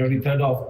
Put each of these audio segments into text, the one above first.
23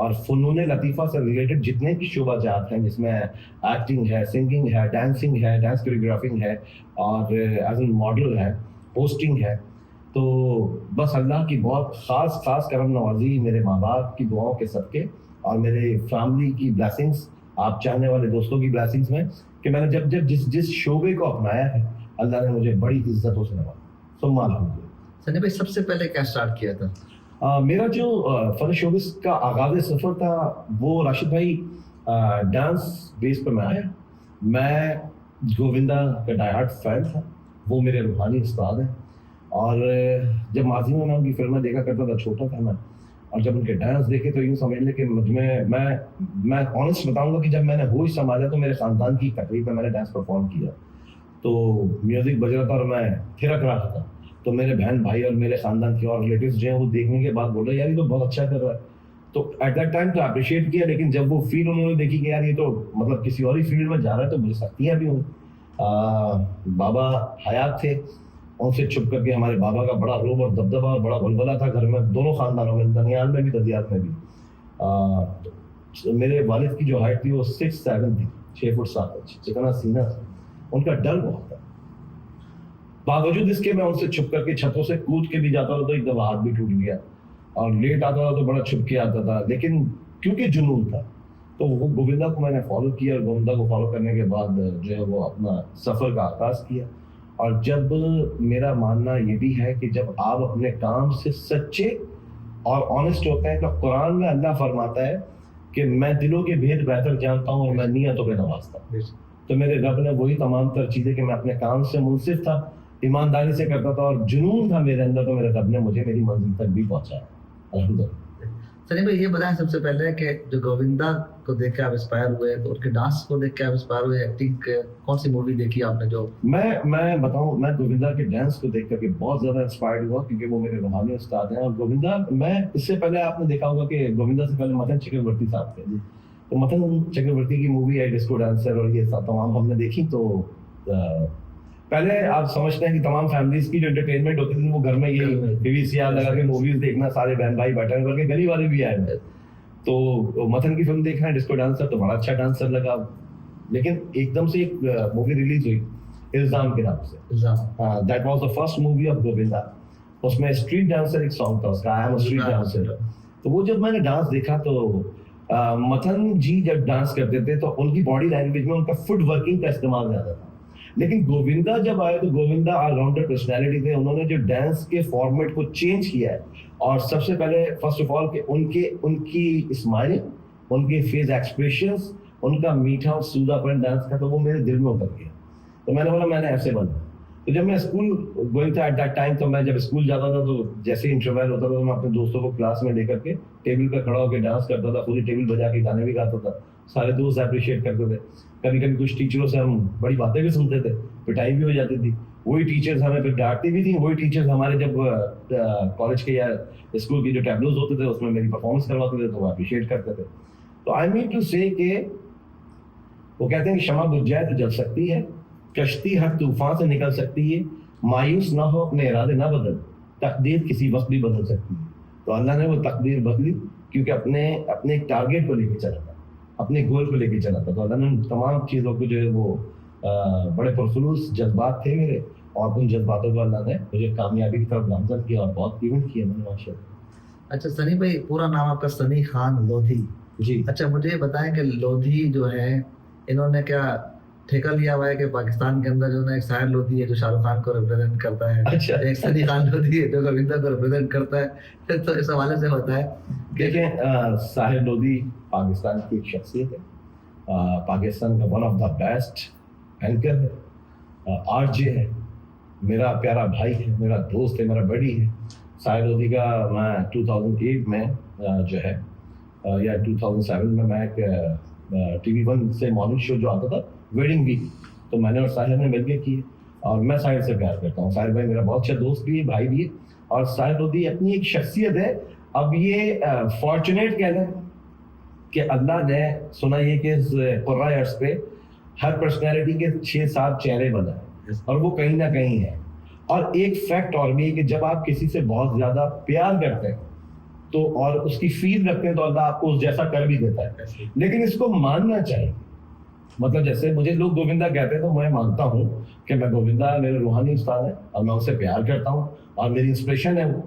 اور فنون لطیفہ سے ریلیٹڈ جتنے بھی شعبہ جات ہیں جس میں ایکٹنگ ہے, سنگنگ ہے, ڈانسنگ ہے, ڈانس کوریوگرافنگ ہے, اور ایز این ماڈل ہے, پوسٹنگ ہے, تو بس اللہ کی بہت خاص کرم نوازی, میرے ماں باپ کی دعاؤں کے صدقے اور میرے فیملی کی بلیسنگس, آپ چاہنے والے دوستوں کی بلیسنگس میں, کہ میں نے جب جس شعبے کو اپنایا ہے اللہ نے مجھے بڑی عزتوں سے نوازا. ثم الحمدللہ. سنی بھائی سب سے پہلے کیا سٹارٹ کیا تھا؟ میرا جو فن شوبز کا آغاز سفر تھا وہ راشد بھائی ڈانس بیس پہ میں آیا. میں گووندا کا ڈائی ہارڈ فین تھا, وہ میرے روحانی استاد ہیں, اور جب ماضی میں ان کی فلمیں دیکھا کرتا تھا, چھوٹا تھا میں, اور جب ان کے ڈانس دیکھے تو یوں سمجھ لیں کہ مجھ میں آنیسٹ بتاؤں گا کہ جب میں نے ہوش سنبھالا تو میرے خاندان کی تقریب میں نے ڈانس پرفارم کیا, تو میوزک بج رہا تھا اور میں تھرک رہا تھا, تو میرے بہن بھائی اور میرے خاندان کے اور ریلیٹیوز جو ہیں وہ دیکھنے کے بعد بول رہے یار یہ تو بہت اچھا کر رہا ہے. تو ایٹ دیٹ ٹائم تو اپریشیٹ کیا, لیکن جب وہ فیل انہوں نے دیکھی کہ یار یہ تو مطلب کسی اور ہی فیلڈ میں جا رہا ہے تو مجھے سختیاں بھی ہوں. بابا حیات تھے, ان سے چھپ کر کے ہمارے بابا کا بڑا روب اور دبدبہ اور بڑا ولولہ تھا گھر میں, دونوں خاندانوں میں, دنیال میں بھی ددیال میں بھی. میرے والد کی جو ہائٹ تھی وہ 6'7" تھی, 6 فٹ 7 انچ, جتنا سینہ تھا. ان کا ڈر بہت تھا, باوجود اس کے میں ان سے چھپ کر کے چھتوں سے کود کے بھی جاتا تھا تو ایک دفعہ ہاتھ بھی ٹوٹ گیا, اور لیٹ آتا تھا تو بڑا چھپ کے آتا تھا, لیکن کیونکہ جنون تھا تو وہ گووندا کو میں نے فالو کیا, اور گووندا کو فالو کرنے کے بعد جو ہے وہ اپنا سفر کا آغاز کیا. اور جب میرا ماننا یہ بھی ہے کہ جب آپ اپنے کام سے سچے اور آنیسٹ ہوتے ہیں تو قرآن میں اللہ فرماتا ہے کہ میں دلوں کے بھید بہتر جانتا ہوں اور میں نیتوں پہ نوازتا ہوں. تو میرے رب نے وہی تمام تر چیزیں کہ میں اپنے کام سے منصف تھا, ایمانداری سے کرتا تھا, اور جنون تھا میرے اندر, تو میرے رب نے مجھے میری منزل تک بھی پہنچایا الحمدللہ. سنی بھائی یہ بتائیں سب سے پہلے کہ جو گووندا کو دیکھ کے آپ انسپائر ہوئے, تو ان کے ڈانس کو دیکھ کے آپ انسپائر ہوئے, ایکٹنگ کون سی مووی دیکھی آپ نے جو؟ میں بتاؤں, میں گووندا کے ڈانس کو دیکھ کر کے بہت زیادہ انسپائرڈ ہوا, کیونکہ وہ میرے روحانی استاد ہیں. اور گووندا, میں اس سے پہلے آپ نے دیکھا ہوگا کہ گووندا سے پہلے متن چکرورتی صاحب تھے, تو متن چکرورتی کی مووی ہے ڈسکو ڈانسر, اور یہ تمام ہم نے دیکھی. تو پہلے آپ سمجھتے ہیں کہ تمام فیملیز کی جو انٹرٹینمنٹ ہوتی تھی وہ گھر میں یہی ٹی وی سی آر لگا کے موویز دیکھنا, سارے بہن بھائی بیٹھے ہیں, بلکہ گلی والے بھی آئے ہیں. تو متن کی فلم دیکھنا ہے ڈسکو ڈانسر, تو بڑا اچھا ڈانسر لگا. لیکن ایک دم سے ایک مووی ریلیز ہوئی الزام کے نام سے, that was the first movie of Govinda. اس میں اسٹریٹ ڈانسر ایک سانگ تھا اس کا, I am a street dancer. تو وہ جب میں نے ڈانس دیکھا تو متن جی جب ڈانس کرتے تھے تو ان کی باڈی لینگویج میں ان کا فٹ ورکنگ کا استعمال زیادہ تھا. لیکن گووندا جب آئے تو گووندا آل راؤنڈر پرسنالٹی تھے, انہوں نے جو ڈانس کے فارمیٹ کو چینج کیا ہے, اور سب سے پہلے فرسٹ آف آل کہ ان کی اسمائل, ان کے فیس ایکسپریشنز, ان کا میٹھا اور سودھا پن ڈانس کا, تو وہ میرے دل میں اتر گیا. تو میں نے بولا میں نے ایسے بننا. تو جب میں اسکول گوئنگ تھا ایٹ دیٹ ٹائم, تو میں جب اسکول جاتا تھا تو جیسے ہی انٹرویل ہوتا تھا تو میں اپنے دوستوں کو کلاس میں لے کر کے ٹیبل پہ کھڑا ہو کے ڈانس کرتا تھا, پوری ٹیبل بجا کے گانے بھی گاتا تھا. سارے دوست اپریشیٹ کرتے تھے. کبھی کبھی کچھ ٹیچروں سے ہم بڑی باتیں بھی سنتے تھے, پٹائی بھی ہو جاتی تھی. وہی ٹیچرز ہمیں پھر ڈانٹتی بھی تھیں, وہی ٹیچرز ہمارے جب کالج کے یا اسکول کی جو ٹیبلوز ہوتے تھے اس میں میری پرفارمنس کرواتے تھے تو وہ اپریشیٹ کرتے تھے. تو آئی مین ٹو سے کہ وہ کہتے ہیں کہ شمع بجھ جائے تو جل سکتی ہے, کشتی ہر طوفان سے نکل سکتی ہے, مایوس نہ ہو, اپنے ارادے نہ بدل, تقدیر کسی وقت بھی بدل سکتی ہے. تو اللہ نے وہ تقدیر بدلی کیونکہ اپنے ایک ٹارگیٹ کو لے کے چلا تھا, اپنے گول کو لے کے چلا تھا. تو اللہ نے تمام چیزوں کو جو ہے وہ بڑے پرخلوص جذبات تھے میرے, اور ان جذباتوں کو اللہ نے مجھے کامیابی کی طرف گامزن کیا اور بہت ایونٹ کیا میں نے ماشاء اللہ. اچھا سنی بھائی, پورا نام آپ کا سنی خان لودھی. جی. اچھا مجھے بتائیں کہ لودھی جو ہے انہوں نے کیا ٹھیکہ لیا ہوا ہے کہ پاکستان کے اندر جو ہے ایک ساحر لودھی ہے جو شاہ رخ خان کو ریپرزینٹ کرتا ہے, اچھا, ایک سنی خان لودھی ہے جو گووندا کو ریپرزینٹ کرتا ہے. تو اس حوالے سے ہوتا ہے. دیکھیں ساحر لودھی پاکستان کی ایک شخصیت ہے, پاکستان کا one of the best anchor ہے, آر جے ہے, میرا پیارا بھائی ہے, میرا دوست ہے, میرا بڑی ہے. ساحر لودھی کا میں 2008 میں جو ہے یا 2007 میں ایک TV1 سے مارننگ شو جو آتا تھا ویڈنگ ویک, تو میں نے اور ساحر نے مل کے کی, اور میں ساحر سے پیار کرتا ہوں. ساحر بھائی میرا بہت اچھا دوست بھی ہے, بھائی بھی ہے, اور ساحر لودھی اپنی ایک شخصیت ہے. اب یہ فارچونیٹ کہہ لیں کہ اللہ نے سنا یہ کہ قرۂ ارض پہ ہر پرسنالٹی کے 6-7 چہرے بنائے, اور وہ کہیں نہ کہیں ہیں. اور ایک فیکٹ اور بھی ہے کہ جب آپ کسی سے بہت زیادہ پیار کرتے ہیں تو اور اس کی فیل رکھتے ہیں تو اللہ آپ کو اس جیسا کر بھی دیتا ہے. لیکن اس کو ماننا چاہیے. مطلب جیسے مجھے لوگ گووندا کہتے ہیں تو میں مانتا ہوں کہ میں گووندا میرے روحانی استاد ہے اور میں اسے پیار کرتا ہوں اور میری انسپریشن ہے وہ.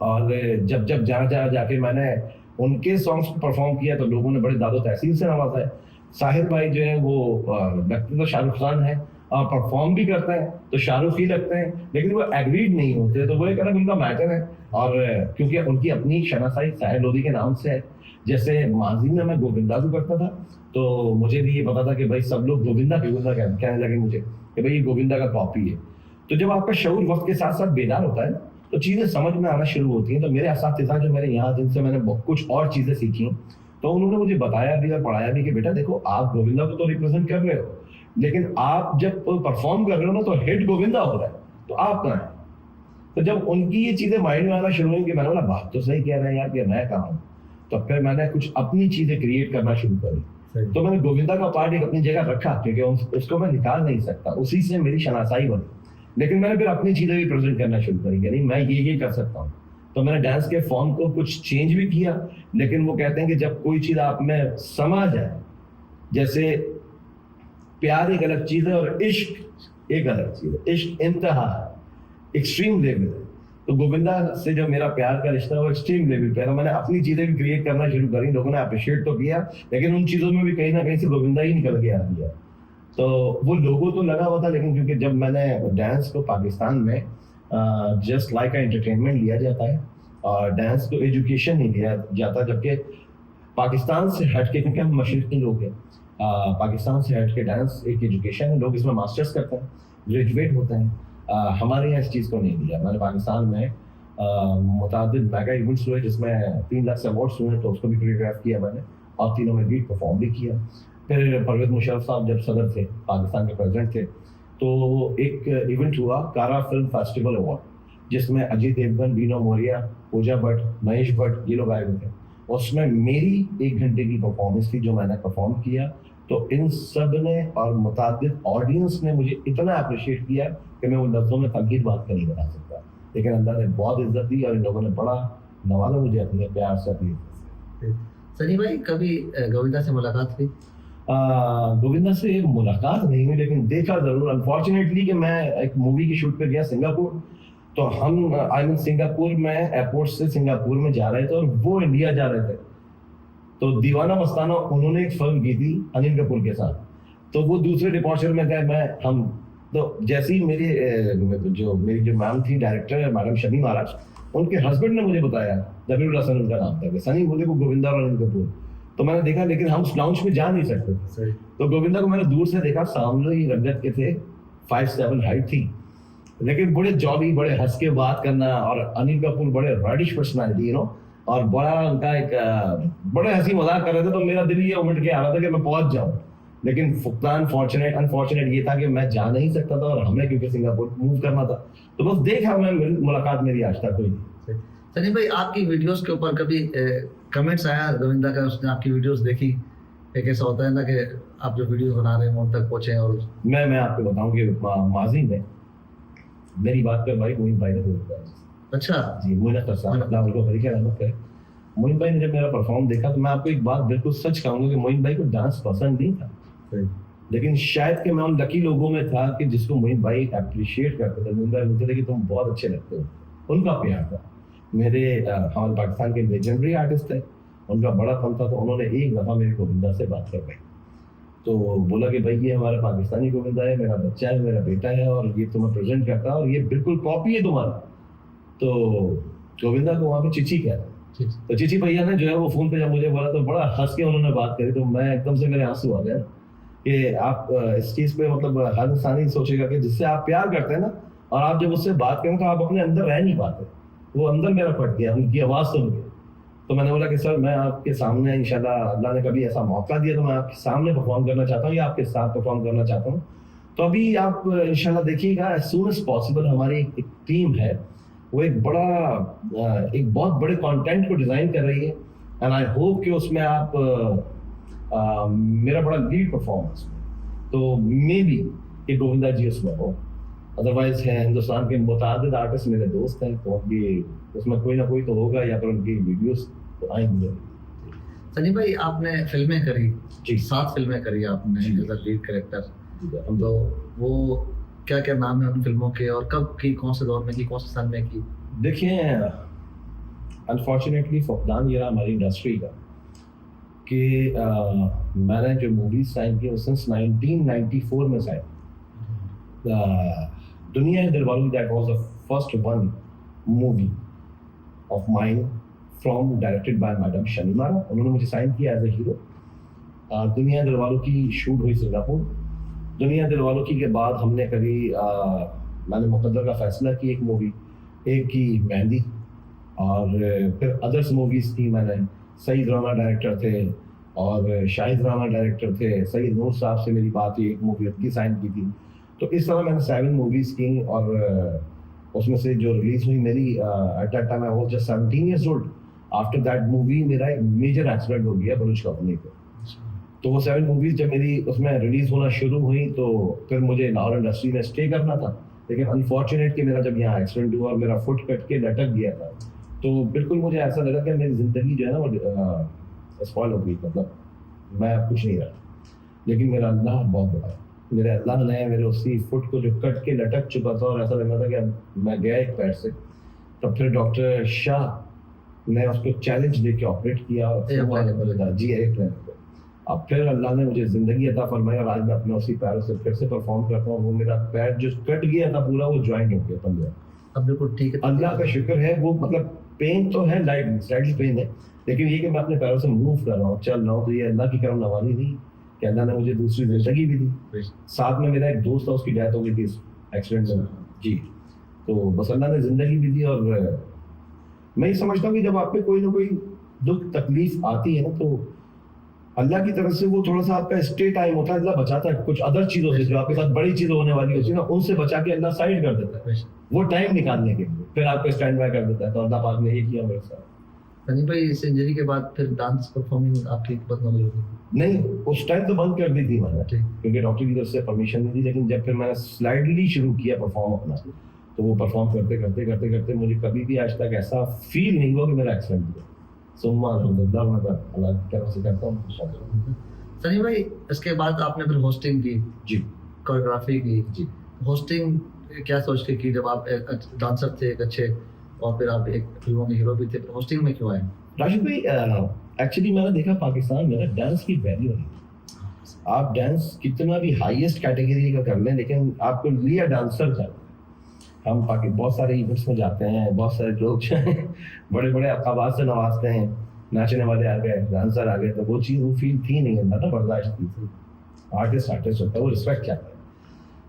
اور جب جہاں جا کے میں نے ان کے سانگس کو پرفارم کیا تو لوگوں نے بڑے داد و تحسین سے نوازا ہے. ساحر بھائی جو ہے وہ لگتے تو شاہ رخ خان ہے اور پرفارم بھی کرتے ہیں تو شاہ رخ ہی لگتے ہیں, لیکن وہ ایگریڈ نہیں ہوتے, تو وہ ایک الگ ان کا میٹر ہے. اور کیونکہ ان کی اپنی شناسائی ساحر لودھی کے نام سے ہے. جیسے ماضی میں گووندا کو کرتا تھا تو مجھے بھی یہ پتا تھا کہ بھائی سب لوگ گووندا کہنے لگے مجھے کہ بھائی یہ گووندا کا کاپی ہے. تو جب آپ کا شعور وقت کے ساتھ ساتھ بیدار ہوتا ہے تو چیزیں سمجھ میں آنا شروع ہوتی ہیں. تو میرے اساتذہ جو میرے یہاں جن سے میں نے کچھ اور چیزیں سیکھی تو انہوں نے مجھے بتایا بھی اور پڑھایا بھی کہ بیٹا دیکھو آپ گووندا کو تو ریپرزینٹ کر رہے ہو, لیکن آپ جب پرفارم کر رہے ہو نا تو ہٹ گووندا ہو رہا ہے, تو آپ کہاں ہیں. تو جب ان کی یہ چیزیں مائنڈ میں آنا شروع ہوئی کہ میں نے بولا بات تو صحیح کہہ رہے ہیں یار کہ میں کہاں ہوں, تو پھر میں نے کچھ اپنی چیزیں کریٹ کرنا شروع کری. تو میں نے گووندا کا پارٹ ایک اپنی جگہ رکھا کیونکہ اس کو میں نکال نہیں سکتا, اسی سے میری شناسائی بنی. لیکن میں نے پھر اپنی چیزیں بھی پریزنٹ کرنا شروع کری کہ نہیں میں یہ کر سکتا ہوں. تو میں نے ڈانس کے فارم کو کچھ چینج بھی کیا, لیکن وہ کہتے ہیں کہ جب کوئی چیز آپ میں سما جائے, جیسے پیار ایک الگ چیز ہے اور عشق ایک الگ چیز ہے, عشق انتہا ہے, ایکسٹریم لیول ہے. تو گووندا سے جو میرا پیار کا رشتہ ہے وہ ایکسٹریم لیول پہ ہے. میں نے اپنی چیزیں بھی کریٹ کرنا شروع کری, لوگوں نے اپریشیٹ تو کیا, لیکن ان چیزوں میں بھی کہیں نہ کہیں سے گووندا ہی نکل کے آ گیا. تو وہ لوگوں تو لگا ہوا تھا, لیکن کیونکہ جب میں نے ڈانس کو پاکستان میں جسٹ لائک انٹرٹینمنٹ لیا جاتا ہے اور ڈانس کو ایجوکیشن نہیں لیا جاتا, جبکہ پاکستان سے ہٹ کے, کیونکہ ہم مشرقی لوگ ہیں, پاکستان سے ہٹ کے ڈانس ایک ایجوکیشن ہے, لوگ اس میں ماسٹرز کرتے ہیں, گریجویٹ ہوتے ہیں. ہمارے یہاں اس چیز کو نہیں دیا. میں نے پاکستان میں متعدد میگا ایونٹس ہوئے جس میں 3 لاکھ سے ایوارڈس ہوئے, تو اس کو بھی کوریوگراف کیا میں نے اور تینوں میں لیڈ پرفارم بھی کیا. پھر پرویز مشرف صاحب جب صدر تھے, پاکستان کے پریزیڈنٹ تھے, تو ایک ایونٹ ہوا کارا فلم فیسٹیول ایوارڈ, جس میں اجے دیوگن, بینو موریا, پوجا بٹ, مہیش بٹ یہ لوگ آئے ہوئے تھے. اس میں میری 1 گھنٹے کی پرفارمنس تھی جو میں نے پرفارم کیا. تو ان سب نے اور متعدد آڈینس نے مجھے اتنا اپریشیٹ کیا کہ میں ان لفظوں میں تنقید بات کر نہیں بتا سکتا, لیکن اللہ نے بہت عزت دی اور ان لوگوں نے بڑا نوازا مجھے اپنے پیار سے, اپنی عزت سے. سنی بھائی کبھی گووندا سے ملاقات ہوئی؟ گووندا سے ملاقات نہیں ہوئی, لیکن دیکھا ضرور. انفارچونیٹلی کہ میں ایک مووی کی شوٹ پہ گیا سنگاپور, تو ہم سنگاپور میں ایئرپورٹ سے سنگاپور میں جا رہے تھے اور وہ انڈیا جا رہے تھے. تو دیوانہ مستانہ انہوں نے ایک فلم کی تھی انل کپور کے ساتھ, تو وہ دوسرے ڈپارچر میں گئے. تو جیسے ہی میری جو میم تھی ڈائریکٹر میڈم شمی مہاراج, ان کے ہسبینڈ نے مجھے بتایا, ظبیر اللہ سن ان کا نام تھا, کہ سنی بولے کو گووندا اور انل کپور. تو میں نے دیکھا, لیکن ہم اس لاؤنج میں جا نہیں سکتے تھے. تو گووندا کو میں نے دور سے دیکھا, سامنے ہی رنگت کے تھے, 5'7" ہائٹ تھی, لیکن بڑے جالی, بڑے ہنس کے بات کرنا. اور انل کپور بڑے ریڈش پرسنالٹی اور بڑا ان کا ایک بڑے ہنسی مذاق کر رہے تھے. تو میرا دل یہ امٹ کے آ رہا تھا کہ میں پہنچ جاؤں, لیکن انفارچونیٹ یہ تھا کہ میں جا نہیں سکتا تھا, اور ہمیں کیونکہ سنگاپور موو کرنا تھا. تو بس دیکھا میں, ملاقات میری آج تک ہوئی. سنی بھائی آپ کی ویڈیوز کے اوپر کبھی کمنٹس آیا گووندا کا, اس نے آپ کی ویڈیوز دیکھی؟ ایک ایسا ہوتا ہے نا کہ آپ جو ویڈیوز بنا رہے ہیں ان تک پہنچے. اور میں آپ کو بتاؤں کہ ماضی میں میری بات کر بھائی موہن بھائی نے بولا. اچھا جی, موہن اختر صاحب اللہ ان کو بڑی رحمت کرے. موہن بھائی نے جب میرا پرفارم دیکھا تو میں آپ کو ایک بات بالکل سچ کہوں گا کہ موہن بھائی کو ڈانس پسند نہیں تھا, لیکن شاید کہ میں ان لکی لوگوں میں تھا کہ جس کو موہن بھائی اپریشیٹ کرتے تھے. موہن بھائی بولتے تھے کہ تم بہت اچھے لگتے ہو, ان کا پیار تھا. میرے ہمارے پاکستان کے لیجنڈری آرٹسٹ تھے, ان کا بڑا فن تھا. تو انہوں نے ایک دفعہ میری گووندا سے بات کروائی, تو بولا کہ بھائی یہ ہمارا پاکستانی گووندا ہے, میرا بچہ ہے, میرا بیٹا ہے, اور یہ تمہیں پریزنٹ کرتا ہے, اور یہ بالکل کاپی ہے تمہارا. تو گووندا کو وہاں پہ چچی کہتا ہے. تو چچی بھیا نے جو ہے وہ فون پہ جب مجھے بولا تو بڑا ہنس کے انہوں نے بات کری. تو میں ایک دم سے میرے آنسو آ گیا کہ آپ اس چیز پہ مطلب ہر انسان ہی سوچے گا کہ جس سے آپ پیار کرتے ہیں نا, اور آپ جب اس سے بات کریں تو آپ اپنے اندر رہ نہیں پاتے. وہ اندر میرا پھٹ گیا ان کی آواز سن کے. تو میں نے بولا کہ سر میں آپ کے سامنے انشاءاللہ اللہ نے کبھی ایسا موقع دیا تو میں آپ کے سامنے پرفارم کرنا چاہتا ہوں, یا آپ کے ساتھ پرفارم کرنا چاہتا ہوں. تو ابھی آپ انشاءاللہ دیکھیے گا, ایز سون ایز پاسبل ہماری ایک ٹیم ہے, وہ ایک بہت بڑے کانٹینٹ کو ڈیزائن کر رہی ہے. اینڈ آئی ہوپ کہ اس میں آپ میرا بڑا لیڈ پرفارمنس, تو مے بی کہ گووندا جی اس میں ہو. ادروائز ہیں ہندوستان کے متعدد آرٹسٹ میرے دوست ہیں, تو بھی اس میں کوئی نہ کوئی تو ہوگا, یا پھر ان کی ویڈیوز تو آئیں گے. سنی بھائی آپ نے فلمیں کری, جی 7 فلمیں کری آپ نے ایز اے لیڈ کریکٹر, تو وہ کیا کیا نام ہے ان فلموں کے, اور کب کی, کون سے دور میں کی, کون سے سن میں کی؟ دیکھیں انفارچونیٹلی فقدان یہ رہا ہماری انڈسٹری کا کہ میں نے جو موویز سائن کی وہ سنس 1994 میں سائن. دنیا ہے دل والوں, that was the first one movie of mine from directed by madam Shamima, انہوں نے مجھے سائن کیا ایز اے ہیرو. دنیا دل والوں کی شوٹ ہوئی سنگاپور. دنیا دل والوں کی کے بعد ہم نے کری, میں نے مقدر کا فیصلہ کی ایک مووی, ایک کی مہندی, اور پھر ادرس موویز کی میں نے. سعید رانا ڈائریکٹر تھے اور شاہد رانا ڈائریکٹر تھے. سعید نور صاحب سے میری بات ہوئی, ایک مووی ان کی سائن کی تھی. تو اس طرح میں نے 7 موویز کی, اور اس میں سے جو ریلیز ہوئی میری at that time I was just 17 years old. After that movie میرا ایک میجر ایکسیڈنٹ ہو گیا بلوچ کمپنی کو. تو وہ 7 موویز جب میری اس میں ریلیز ہونا شروع ہوئی تو پھر مجھے لاہور انڈسٹری میں اسٹے کرنا تھا, لیکن انفارچونیٹ کہ میرا جب یہاں ایکسیڈنٹ ہوا اور میرا فٹ کٹ کے لٹک گیا تھا, تو بالکل مجھے ایسا لگا کہ میری زندگی جو ہے نا وہ اسپائل ہو گئی, مطلب میں اب کچھ نہیں رہا. لیکن میرا اللہ بہت بڑا ہے, میرے اللہ نے میرے اسی فٹ کو جو کٹ کے لٹک چکا تھا اور ایسا لگ رہا تھا کہ اب میں گیا ایک پیر سے, تب پھر ڈاکٹر شاہ نے اس کو چیلنج دے کے آپریٹ کیا. جی ایک لائن پہ. اب پھر اللہ نے مجھے زندگی عطا فرمائی, اور آج میں اپنے اسی پیروں سے پھر سے پرفارم کرتا ہوں. وہ میرا پیر جو کٹ گیا تھا پورا, وہ جوائنٹ ہو گیا 15. اب بالکل ٹھیک ہے, اللہ کا شکر ہے. وہ مطلب پین تو ہے, سلائٹلی پین ہے, لیکن یہ کہ میں اپنے پیروں سے موو کر رہا ہوں, چل رہا ہوں. تو یہ اللہ کی کرم نوازی تھی کہ اللہ نے مجھے دوسری زندگی بھی دی. ساتھ میں میرا ایک دوست تھا, اس کی ڈیتھ ہو گئی تھی اس ایکسیڈنٹ میں. جی تو بس اللہ نے زندگی بھی دی. اور میں یہ سمجھتا ہوں کہ جب آپ پہ کوئی نہ کوئی دکھ تکلیف آتی ہے نا, تو اللہ کی طرف سے وہ تھوڑا سا آپ کا اسٹے ٹائم ہوتا ہے, اللہ بچاتا ہے کچھ ادر چیزوں سے جو آپ کے ساتھ بڑی چیزیں ہونے والی ہوتی ہے نا, ان سے بچا کے اللہ سائڈ کر دیتا ہے وہ ٹائم نکالنے کے لیے, پھر آپ کو اسٹینڈ بائی کر دیتا ہے. تو اللہ پاک نے یہ کیا میرے ساتھ. سنی بھائی اس انجری کے بعد پھر ڈانس پرفارمنگ آپ کی بند ہو گئی ہوگی؟ نہیں, اس ٹائم تو بند کر دی تھی میں نے, کیونکہ ڈاکٹر کی طرف سے پرمیشن نہیں تھی. لیکن جب پھر میں نے سلائڈلی شروع کیا پرفارم اپنا, تو وہ پرفارم کرتے کرتے کرتے کرتے مجھے کبھی بھی آج تک ایسا فیل نہیں ہوا کہ میرا ایکسیڈنٹ ہوا. سما الحمدللہ, میں اللہ کی طرف سے کرتا ہوں. سنی بھائی اس کے بعد آپ نے پھر ہوسٹنگ کی, جی کوریوگرافی کی. جی ہوسٹنگ کیا سوچ کے کی جب آپ ایک ڈانسر تھے ایک اچھے, اور پھر آپ ایک فلموں کے ہیرو بھی تھے, ہوسٹنگ میں کیوں آئے؟ راشد بھائی ایکچولی میں نے دیکھا پاکستان میں ڈانس کی ویلیو نہیں. آپ ڈانس کتنا بھی ہائیسٹ کیٹیگری کا کر لیں, لیکن آپ کو لیا ڈانسر چاہیے. ہم بہت سارے ایونٹس میں جاتے ہیں, بہت سارے لوگ جو ہیں بڑے بڑے عقبات سے نوازتے ہیں, ناچنے والے آ گئے, ڈانسر آ گئے, تو وہ چیز وہ فیل تھی نہیں, اندر نا برداشت کی تھی. آرٹسٹ ہوتا ہے, وہ رسپیکٹ چاہتا ہے,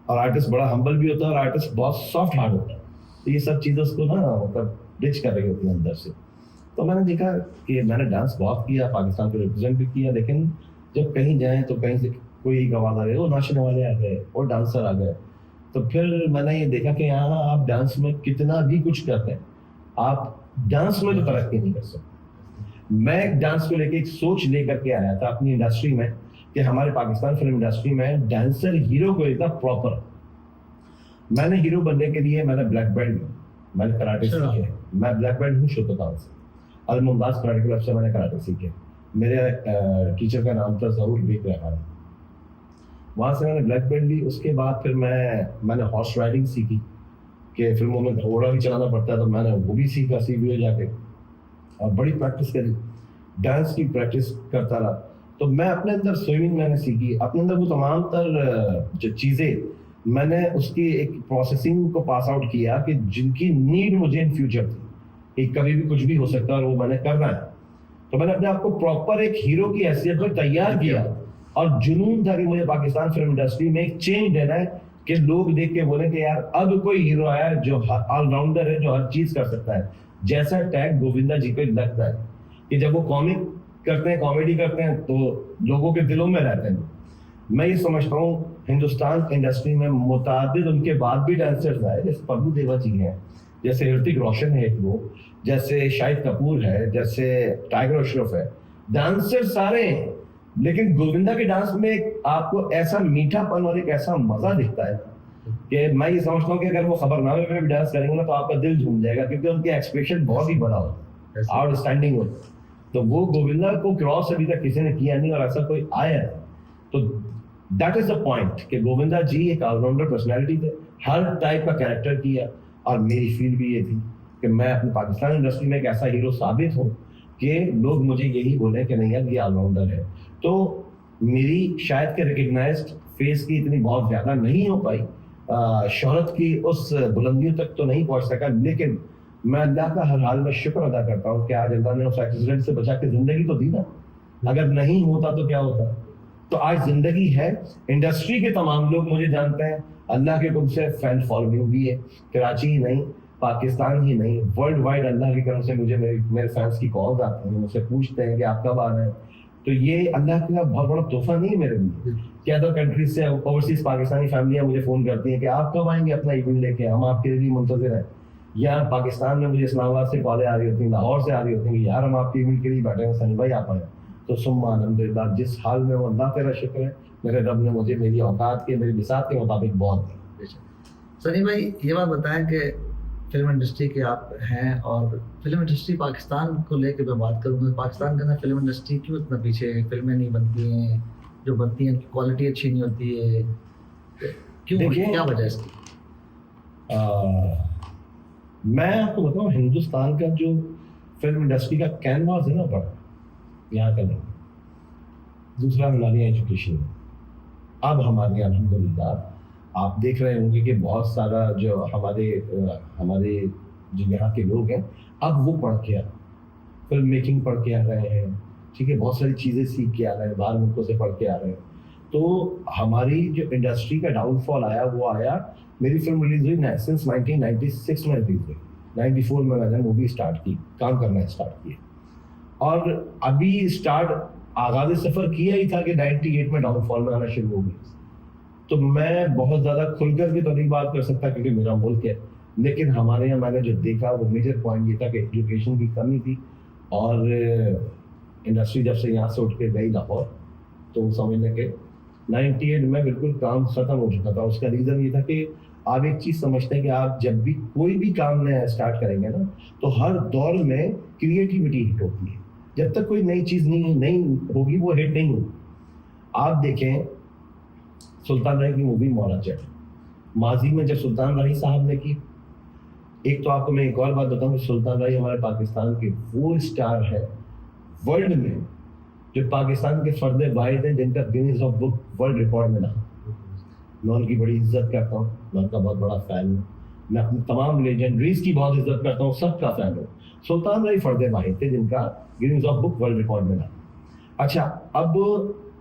اور آرٹسٹ بڑا ہمبل بھی ہوتا ہے, اور آرٹسٹ بہت سافٹ ہارٹ ہوتا ہے. تو یہ سب چیزیں اس کو نا مطلب ڈچ کر رہی ہوتی ہیں اندر سے. تو میں نے دیکھا کہ میں نے ڈانس بہت کیا, پاکستان کو ریپرزینٹ بھی کیا, لیکن جب کہیں جائیں تو کہیں سے کوئی گواز آ گئے, وہ ناچنے والے آ گئے, اور ڈانسر آ گئے. تو پھر میں نے یہ دیکھا کہ یہاں آپ ڈانس میں کتنا بھی کچھ کرتے ہیں, آپ ڈانس میں تو ترقی نہیں کر سکتے. میں ایک ڈانس کو لے کے ایک سوچ لے کر کے آیا تھا اپنی انڈسٹری میں کہ ہمارے پاکستان فلم انڈسٹری میں ڈانسر ہیرو کو ایک پراپر. میں نے ہیرو بننے کے لیے میں نے بلیک بیلٹ, میں نے کراٹے سیکھے, میں بلیک بیلٹ ہوں شوتوکان سے, الممتاز کراٹے کلب سے میں نے کراٹے سیکھے. میرے ٹیچر کا نام تھا ظہور بیگ رحمان, وہاں سے میں نے بلیک بیلٹ لی. اس کے بعد پھر میں نے ہارس رائڈنگ سیکھی کہ فلموں میں گھوڑا بھی چلانا پڑتا ہے, تو میں نے وہ بھی سیکھا سی وی جا کے, اور بڑی پریکٹس کری, ڈانس کی پریکٹس کرتا رہا. تو میں اپنے اندر سوئمنگ میں نے سیکھی, اپنے اندر وہ تمام تر جو چیزیں میں نے اس کی ایک پروسیسنگ کو پاس آؤٹ کیا کہ جن کی نیڈ مجھے ان فیوچر تھی کہ کبھی بھی کچھ بھی ہو سکتا ہے, اور وہ میں نے کرنا ہے. تو میں نے اپنے آپ کو پراپر ایک ہیرو کی حیثیت میں تیار کیا, اور جنون تھا کہ مجھے پاکستان فلم انڈسٹری میں ایک چینج دینا ہے کہ لوگ دیکھ کے بولیں کہ یار اب کوئی ہیرو آیا ہے جو آل راؤنڈر ہے, جو ہر چیز کر سکتا ہے. جیسا ٹیگ گووندا جی کو لگتا ہے کہ جب وہ کامک کرتے ہیں, کامیڈی کرتے ہیں, تو لوگوں کے دلوں میں رہتے ہیں. میں یہ سمجھتا ہوں ہندوستان انڈسٹری میں متعدد ان کے بعد بھی ڈانسرز آئے, جیسے پربھو دیوا جی ہیں, جیسے ہرتک روشن ہے ایک وہ, جیسے شاہد کپور ہے, جیسے ٹائگر اشرف ہے. ڈانسر سارے ہیں, لیکن گووندا کے ڈانس میں آپ کو ایسا میٹھا پن اور ایک ایسا مزہ دکھتا ہے کہ میں یہ سمجھتا ہوں کہ اگر وہ خبرنامے میں بھی ڈانس کریں گے نا تو آپ کا دل جھوم جائے گا, کیونکہ ان کے ایکسپریشن بہت ہی بڑا ہوتا ہے, آؤٹ اسٹینڈنگ ہوتا ہے. تو وہ گووندا کو کراس ابھی تک کسی نے کیا نہیں, اور ایسا کوئی آیا ہے. تو دیٹ از دا پوائنٹ کہ گووندا جی ایک آل راؤنڈر پرسنالٹی تھے, ہر ٹائپ کا کیریکٹر کیا. اور میری فیل بھی یہ تھی کہ میں اپنی پاکستان انڈسٹری میں ایک ایسا ہیرو ثابت ہوں کہ لوگ مجھے یہی بولیں کہ نہیں یار یہ آل راؤنڈر ہے. تو میری شاید کہ ریکگنائزڈ فیس کی اتنی بہت زیادہ نہیں ہو پائی, شہرت کی اس بلندیوں تک تو نہیں پہنچ سکا, لیکن میں اللہ کا ہر حال میں شکر ادا کرتا ہوں کہ آج اللہ نے اس ایکسیڈنٹ سے بچا کے زندگی تو دی نا. اگر نہیں ہوتا تو کیا ہوتا. تو آج زندگی ہے, انڈسٹری کے تمام لوگ مجھے جانتے ہیں, اللہ کے حکم سے فین فالوئنگ بھی ہے, کراچی ہی نہیں پاکستان ہی نہیں ورلڈ وائڈ اللہ کی کرم سے مجھے میرے فینس کی کالز آتی ہیں, مجھ سے پوچھتے ہیں کہ آپ کب آ رہے ہیں. تو یہ اللہ کا بہت بڑا تحفہ نہیں ہے میرے لیے کہ ادر کنٹریز سے اوورسیز پاکستانی فیملیاں مجھے فون کرتی ہیں کہ آپ کب آئیں گے اپنا ایونٹ لے کے, ہم آپ کے لیے منتظر ہیں. یا پاکستان میں مجھے اسلام آباد سے کالیں آ رہی ہوتی ہیں, لاہور سے آ رہی ہوتی ہیں کہ یار ہم آپ کے ایونٹ کے لیے بیٹھے ہیں, سنی بھائی آپ آئیں. تو سما الحمد للہ جس حال میں ہوں اللہ تیرا شکر ہے, میرے رب نے مجھے میری اوقات کے میری بساط کے مطابق بہت دی. سنی بھائی یہ بات بتائیں کہ فلم انڈسٹری کے آپ ہیں, اور فلم انڈسٹری پاکستان کو لے کے میں بات کروں گا, پاکستان کے اندر فلم انڈسٹری کیوں اتنا پیچھے ہے؟ فلمیں نہیں بنتی ہیں, جو بنتی ہیں ان کی کوالٹی اچھی نہیں ہوتی ہے, کیوں, کیا وجہ ہے اس کی؟ میں آپ کو بتاؤں ہندوستان کا جو فلم انڈسٹری کا کینواس ہے نا بڑا یہاں کا نہیں. دوسرا ہماری ایجوکیشن, اب ہمارے الحمدللہ آپ دیکھ رہے ہوں گے کہ بہت سارا جو ہمارے جو یہاں کے لوگ ہیں اب وہ پڑھ کے فلم میکنگ پڑھ کے آ رہے ہیں, ٹھیک ہے, بہت ساری چیزیں سیکھ کے آ رہے ہیں, باہر ملکوں سے پڑھ کے آ رہے ہیں. تو ہماری جو انڈسٹری کا ڈاؤن فال آیا وہ آیا, میری فلم ریلیز ہوئی سنس 1996 میں ریلیز ہوئی, 94 میں میں نے مووی اسٹارٹ کی, کام کرنا اسٹارٹ کیا, اور ابھی اسٹارٹ آغاز سفر کیا ہی تھا کہ 98 میں ڈاؤن فال میں آنا شروع ہو گئی. تو میں بہت زیادہ کھل کر بھی تو نہیں بات کر سکتا کیونکہ میرا ملک ہے, لیکن ہمارے یہاں میں نے جو دیکھا وہ میجر پوائنٹ یہ تھا کہ ایجوکیشن کی کمی تھی, اور انڈسٹری جب سے یہاں سے اٹھ کے گئی لاہور تو وہ سمجھ لیں کہ 98 میں بالکل کام ختم ہو چکا تھا. اس کا ریزن یہ تھا کہ آپ ایک چیز سمجھتے ہیں کہ آپ جب بھی کوئی بھی کام نیا اسٹارٹ کریں گے نا تو ہر دور میں کریٹیوٹی ہٹ ہوتی ہے, جب تک کوئی نئی چیز نہیں ہوگی وہ ہٹ نہیں ہوگی. آپ دیکھیں سلطان راہی کی مووی مولا چٹ, ماضی میں جب سلطان راہی صاحب نے کی, ایک تو آپ کو میں ایک اور بات بتاؤں کہ سلطان راہی ہمارے پاکستان کے وہ اسٹار ہے ورلڈ میں جو پاکستان کے فرد واحد ہیں جن کا Guinness of book world record میں نہ. میں ان کی بڑی عزت کرتا ہوں, میں ان کا بہت بڑا فین ہوں, میں اپنی تمام لیجنڈریز کی بہت عزت کرتا ہوں, سب کا فین ہوں. سلطان راہی فرد واحد تھے جن کا Guinness of book world record میں نہ. اچھا, اب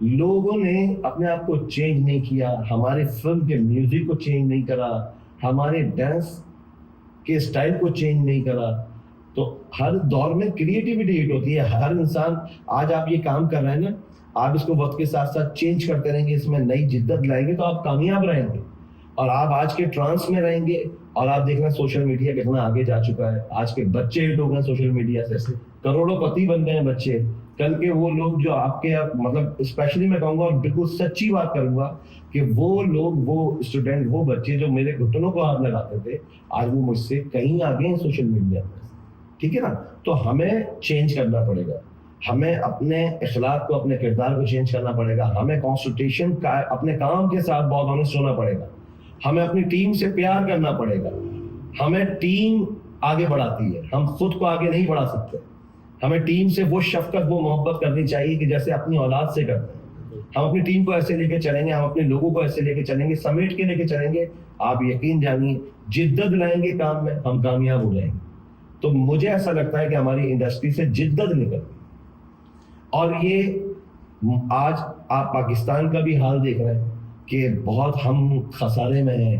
لوگوں نے اپنے آپ کو چینج نہیں کیا, ہمارے فلم کے میوزک کو چینج نہیں کرا, ہمارے ڈانس کے اسٹائل کو چینج نہیں کرا. تو ہر دور میں کریٹیوٹی ہٹ ہوتی ہے. ہر انسان آج آپ یہ کام کر رہے ہیں نا, آپ اس کو وقت کے ساتھ ساتھ چینج کرتے رہیں گے, اس میں نئی جدت لائیں گے تو آپ کامیاب رہیں گے. اور آپ آج کے ٹرانس میں رہیں گے, اور آپ دیکھ رہے ہیں سوشل میڈیا کتنا آگے جا چکا ہے, آج کے بچے ہٹ ہو گئے سوشل میڈیا سے, کروڑوں پتی بن گئے ہیں بچے. کل کے وہ لوگ جو آپ کے مطلب اسپیشلی میں کہوں گا اور بالکل سچی بات کروں گا کہ وہ لوگ, وہ اسٹوڈنٹ, وہ بچے جو میرے گھٹنوں کو ہاتھ لگاتے تھے آج وہ مجھ سے کہیں آگے ہیں سوشل میڈیا پر, ٹھیک ہے نا. تو ہمیں چینج کرنا پڑے گا, ہمیں اپنے اخلاق کو, اپنے کردار کو چینج کرنا پڑے گا, ہمیں کانسٹیٹیوشن کا اپنے کام کے ساتھ بہت آنیسٹ ہونا پڑے گا, ہمیں اپنی ٹیم سے پیار کرنا پڑے گا. ہمیں ٹیم آگے بڑھاتی ہے, ہم خود کو آگے نہیں بڑھا سکتے. ہمیں ٹیم سے وہ شفقت, وہ محبت کرنی چاہیے کہ جیسے اپنی اولاد سے کرتے ہیں. ہم اپنی ٹیم کو ایسے لے کے چلیں گے, ہم اپنے لوگوں کو ایسے لے کے چلیں گے, سمیٹ کے لے کے چلیں گے, آپ یقین جانیے جدت لائیں گے کام میں, ہم کامیاب ہو جائیں گے. تو مجھے ایسا لگتا ہے کہ ہماری انڈسٹری سے جدت نکل, اور یہ آج آپ پاکستان کا بھی حال دیکھ رہے ہیں کہ بہت ہم خسارے میں ہیں,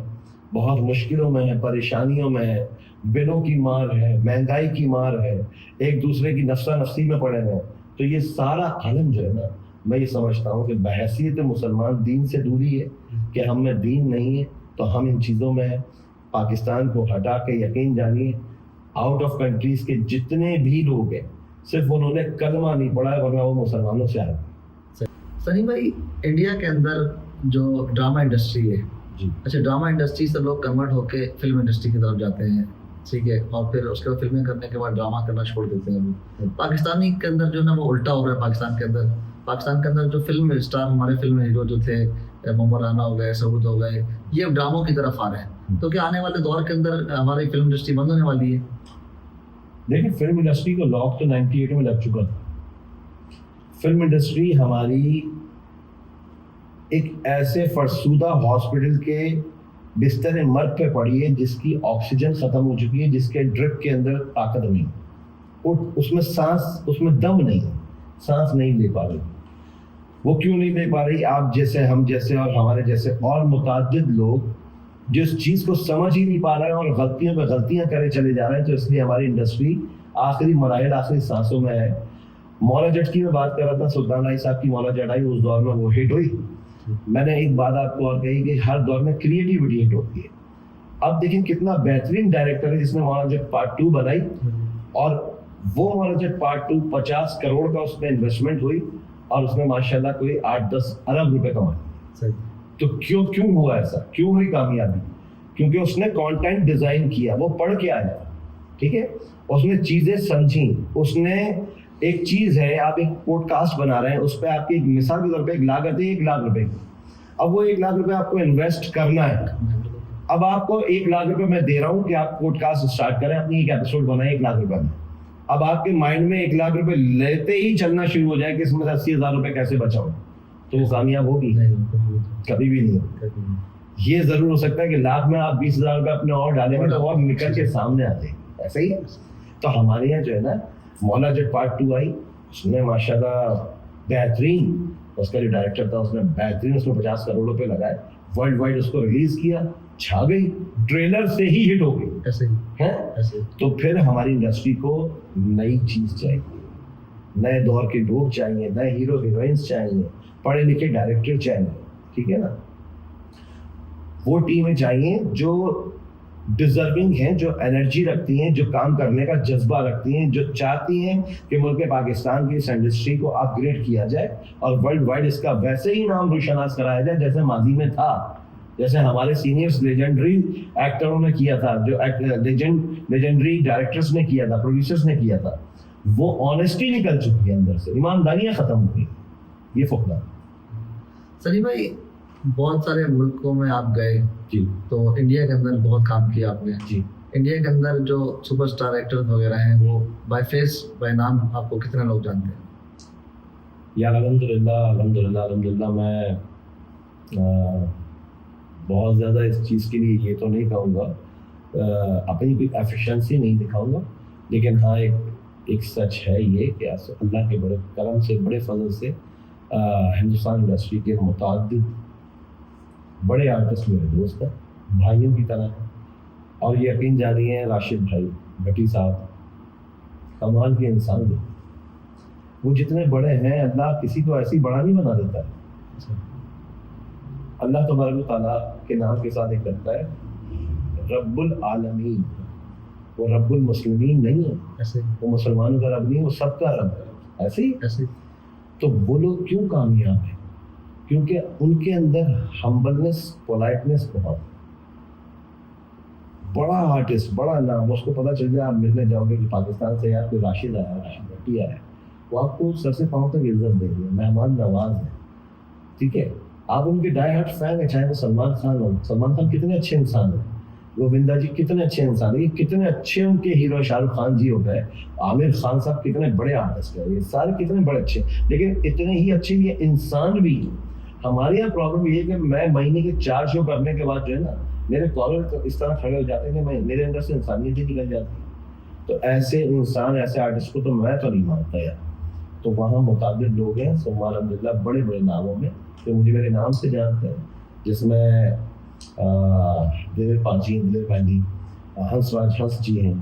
بہت مشکلوں میں ہیں, پریشانیوں میں ہیں, بلوں کی مار ہے, مہنگائی کی مار ہے, ایک دوسرے کی نفسا نفسی میں پڑے ہیں. تو یہ سارا عالم جو ہے نا, میں یہ سمجھتا ہوں کہ بحیثیت مسلمان دین سے دوری ہے, کہ ہم میں دین نہیں ہے. تو ہم ان چیزوں میں پاکستان کو ہٹا کے یقین جانیے آؤٹ آف کنٹریز کے جتنے بھی لوگ ہیں صرف انہوں نے کلمہ نہیں پڑھا ہے, ورنہ وہ مسلمانوں سے آئے. سنی بھائی, انڈیا کے اندر جو ڈرامہ انڈسٹری ہے جی اچھا ڈرامہ انڈسٹری سے لوگ کنورٹ ہو کے فلم انڈسٹری کی طرف جاتے ہیں ٹھیک ہے اور پھر اس کے بعد فلمیں کرنے کے بعد ڈرامہ کرنا چھوڑ دیتے ہیں. پاکستانی کے اندر جو نا وہ الٹا ہو رہا ہے. پاکستان کے اندر جو فلم اسٹار ہمارے فلم ہیرو جو تھے محمد رانا ہو گئے سعود ہو گئے یہ اب ڈراموں کی طرف آ رہے ہیں. تو کیا آنے والے دور کے اندر ہماری فلم انڈسٹری بند ہونے والی ہے؟ دیکھیں فلم انڈسٹری کو لاک تو 98 میں لگ چکا تھا. فلم انڈسٹری ہماری ایک ایسے فرسودہ ہاسپٹل کے بستر مرگ پہ پڑی ہے جس کی آکسیجن ختم ہو چکی ہے, جس کے ڈرپ کے اندر طاقت نہیں, اس میں سانس, اس میں دم نہیں, سانس نہیں لے پا رہی. وہ کیوں نہیں لے پا رہی؟ آپ جیسے, ہم جیسے اور ہمارے جیسے اور متعدد لوگ جس چیز کو سمجھ ہی نہیں پا رہے ہیں اور غلطیوں پہ غلطیاں کرے چلے جا رہے ہیں. تو اس لیے ہماری انڈسٹری آخری مراحل, آخری سانسوں میں ہے. مولا جٹ کی میں بات کر رہا تھا, سلطان علی صاحب کی مولا جٹ آئی, اس دور میں وہ ہٹ ہوئی. میں نے ایک بات آپ کو اور کہی کہ ہر دور میں کریٹیوٹی ہٹ ہوتی ہے. اب دیکھیں کتنا بہترین ڈائریکٹر ہے جس نے مولا جٹ پارٹ 2 بنائی, اور وہ مولا جٹ پارٹ 2 50 کروڑ کا اس میں انویسٹمنٹ ہوئی اور اس میں ماشاءاللہ کوئی 8-10 ارب روپے کمائے. تو کیوں ہوا ایسا, کیوں ہوئی کامیابی؟ کیونکہ اس نے کانٹینٹ ڈیزائن کیا, وہ پڑھ کے آیا, ٹھیک ہے, اس نے چیزیں سمجھی. اس نے ایک چیز ہے, آپ ایک پوڈ کاسٹ بنا رہے ہیں, اس پہ آپ کی مثال کے طور پہ ایک لاگت ہے 1 لاکھ روپے کی. اب وہ 1 لاکھ روپے آپ کو انویسٹ کرنا ہے. اب آپ کو 1 لاکھ روپے میں دے رہا ہوں کہ آپ پوڈ کاسٹ اسٹارٹ کریں, اپنی ایک ایپیسوڈ بنائیں 1 لاکھ روپے میں. اب آپ کے مائنڈ میں 1 لاکھ روپے لیتے ہی چلنا شروع ہو جائے کہ اس میں 80,000 روپے کیسے بچاؤں, تو وہ کامیاب ہوگی؟ کبھی بھی نہیں ہوگی. یہ ضرور ہو سکتا ہے کہ لاکھ میں آپ 20,000 روپے اپنے اور ڈالیں گے تو اور نکل کے سامنے آتے ہیں. ایسا ہی ہے. تو ہمارے یہاں جو ہے نا مولا جٹ پارٹ 2 آئی, اس نے ماشاءاللہ بہترین, اس کا جو ڈائریکٹر تھا اس نے بہترین, اس میں 50 کروڑ روپے لگائے, ورلڈ وائڈ اس کو ریلیز کیا, چھا گئی, ٹریلر سے ہی ہٹ ہو گئی. تو پھر ہماری انڈسٹری کو نئی چیز چاہیے, نئے دور کے لوگ چاہیے, نئے ہیرو ہیروئنس چاہیے, پڑھے لکھے ڈائریکٹر چاہیے, ٹھیک ہے نا. وہ ٹیمیں چاہیے جو ڈیزرونگ ہیں, جو انرجی رکھتی ہیں, جو کام کرنے کا جذبہ رکھتی ہیں, جو چاہتی ہیں کہ ملک پاکستان کی اس انڈسٹری کو اپ گریڈ کیا جائے اور ورلڈ وائڈ اس کا ویسے ہی نام روشناس کرایا جائے جیسے ماضی میں تھا, جیسے ہمارے سینئرز لیجنڈری ایکٹروں نے کیا تھا, جو لیجنڈری ڈائریکٹرز نے کیا تھا, پروڈیوسرز نے کیا تھا. وہ آنیسٹی نکل چکی ہے اندر سے, ایمانداریاں ختم ہو گئی. یہ فقدان. سلیم بھائی بہت سارے ملکوں میں آپ گئے, جی, تو انڈیا کے اندر بہت کام کیا آپ نے. جی, انڈیا کے اندر جو سپر اسٹار ایکٹر وغیرہ ہیں وہ بائی فیس بائی نام آپ کو کتنے لوگ جانتے ہیں؟ یار الحمدللہ میں بہت زیادہ اس چیز کے لیے یہ تو نہیں کہوں گا, اپنی کوئی ایفیشنسی نہیں دکھاؤں گا, لیکن ہاں ایک سچ ہے یہ کہ اللہ کے بڑے کرم سے, بڑے فضل سے ہندوستان انڈسٹری کے متعدد بڑے آرٹسٹ میرے دوست ہیں, بھائیوں کی طرح ہیں. اور یقین جانیے راشد بھائی بھٹی صاحب کمال کے انسان ہیں. وہ جتنے بڑے ہیں, اللہ کسی کو ایسی بڑا نہیں بنا دیتا ہے. اللہ تبارک و تعالیٰ کے نام کے ساتھ ایک کرتا ہے رب العالمین, وہ رب المسلمین نہیں ہے, ایسے وہ مسلمانوں کا رب نہیں, وہ سب کا رب ہے. ایسے ہی. تو وہ لوگ کیوں کامیاب ہیں؟ کیونکہ ان کے اندر ہمبلنس, پولائٹنس بہت. بڑا آرٹسٹ, بڑا نام, اس کو پتہ چل جائے, آپ ملنے جاؤ گے کہ پاکستان سے یار کوئی راشد آیا, راشد بھٹی آیا, وہ آپ کو سر سے پاؤں تک عزت دیں گے, مہمان نواز ہے, ٹھیک ہے. آپ ان کے ڈائی ہارٹ فین ہیں, چاہے وہ سلمان خان ہو. سلمان خان کتنے اچھے انسان ہیں, گووندا جی کتنے اچھے انسان ہیں, یہ کتنے اچھے ان کے ہیرو شاہ رخ خان جی ہو گئے, عامر خان صاحب کتنے بڑے آرٹسٹ ہیں, یہ سارے کتنے بڑے اچھے, لیکن اتنے ہی اچھے یہ انسان بھی. ہمارے یہاں پرابلم یہ ہے کہ میں مہینے کے 4 شو کرنے کے بعد جو ہے نا میرے کالر تو اس طرح کھڑے ہو جاتے ہیں کہ میرے اندر سے انسانیت ہی نکل جاتی ہے. تو ایسے انسان, ایسے آرٹسٹ کو تو میں تو نہیں مانتا یار. تو وہاں متعدد لوگ ہیں سبحان الحمدللہ بڑے بڑے ناموں میں جو مجھے میرے نام سے جانتے ہیں, جس میں دیویر پانچی, دلیر مہندی, ہنس راج ہنس جی ہیں,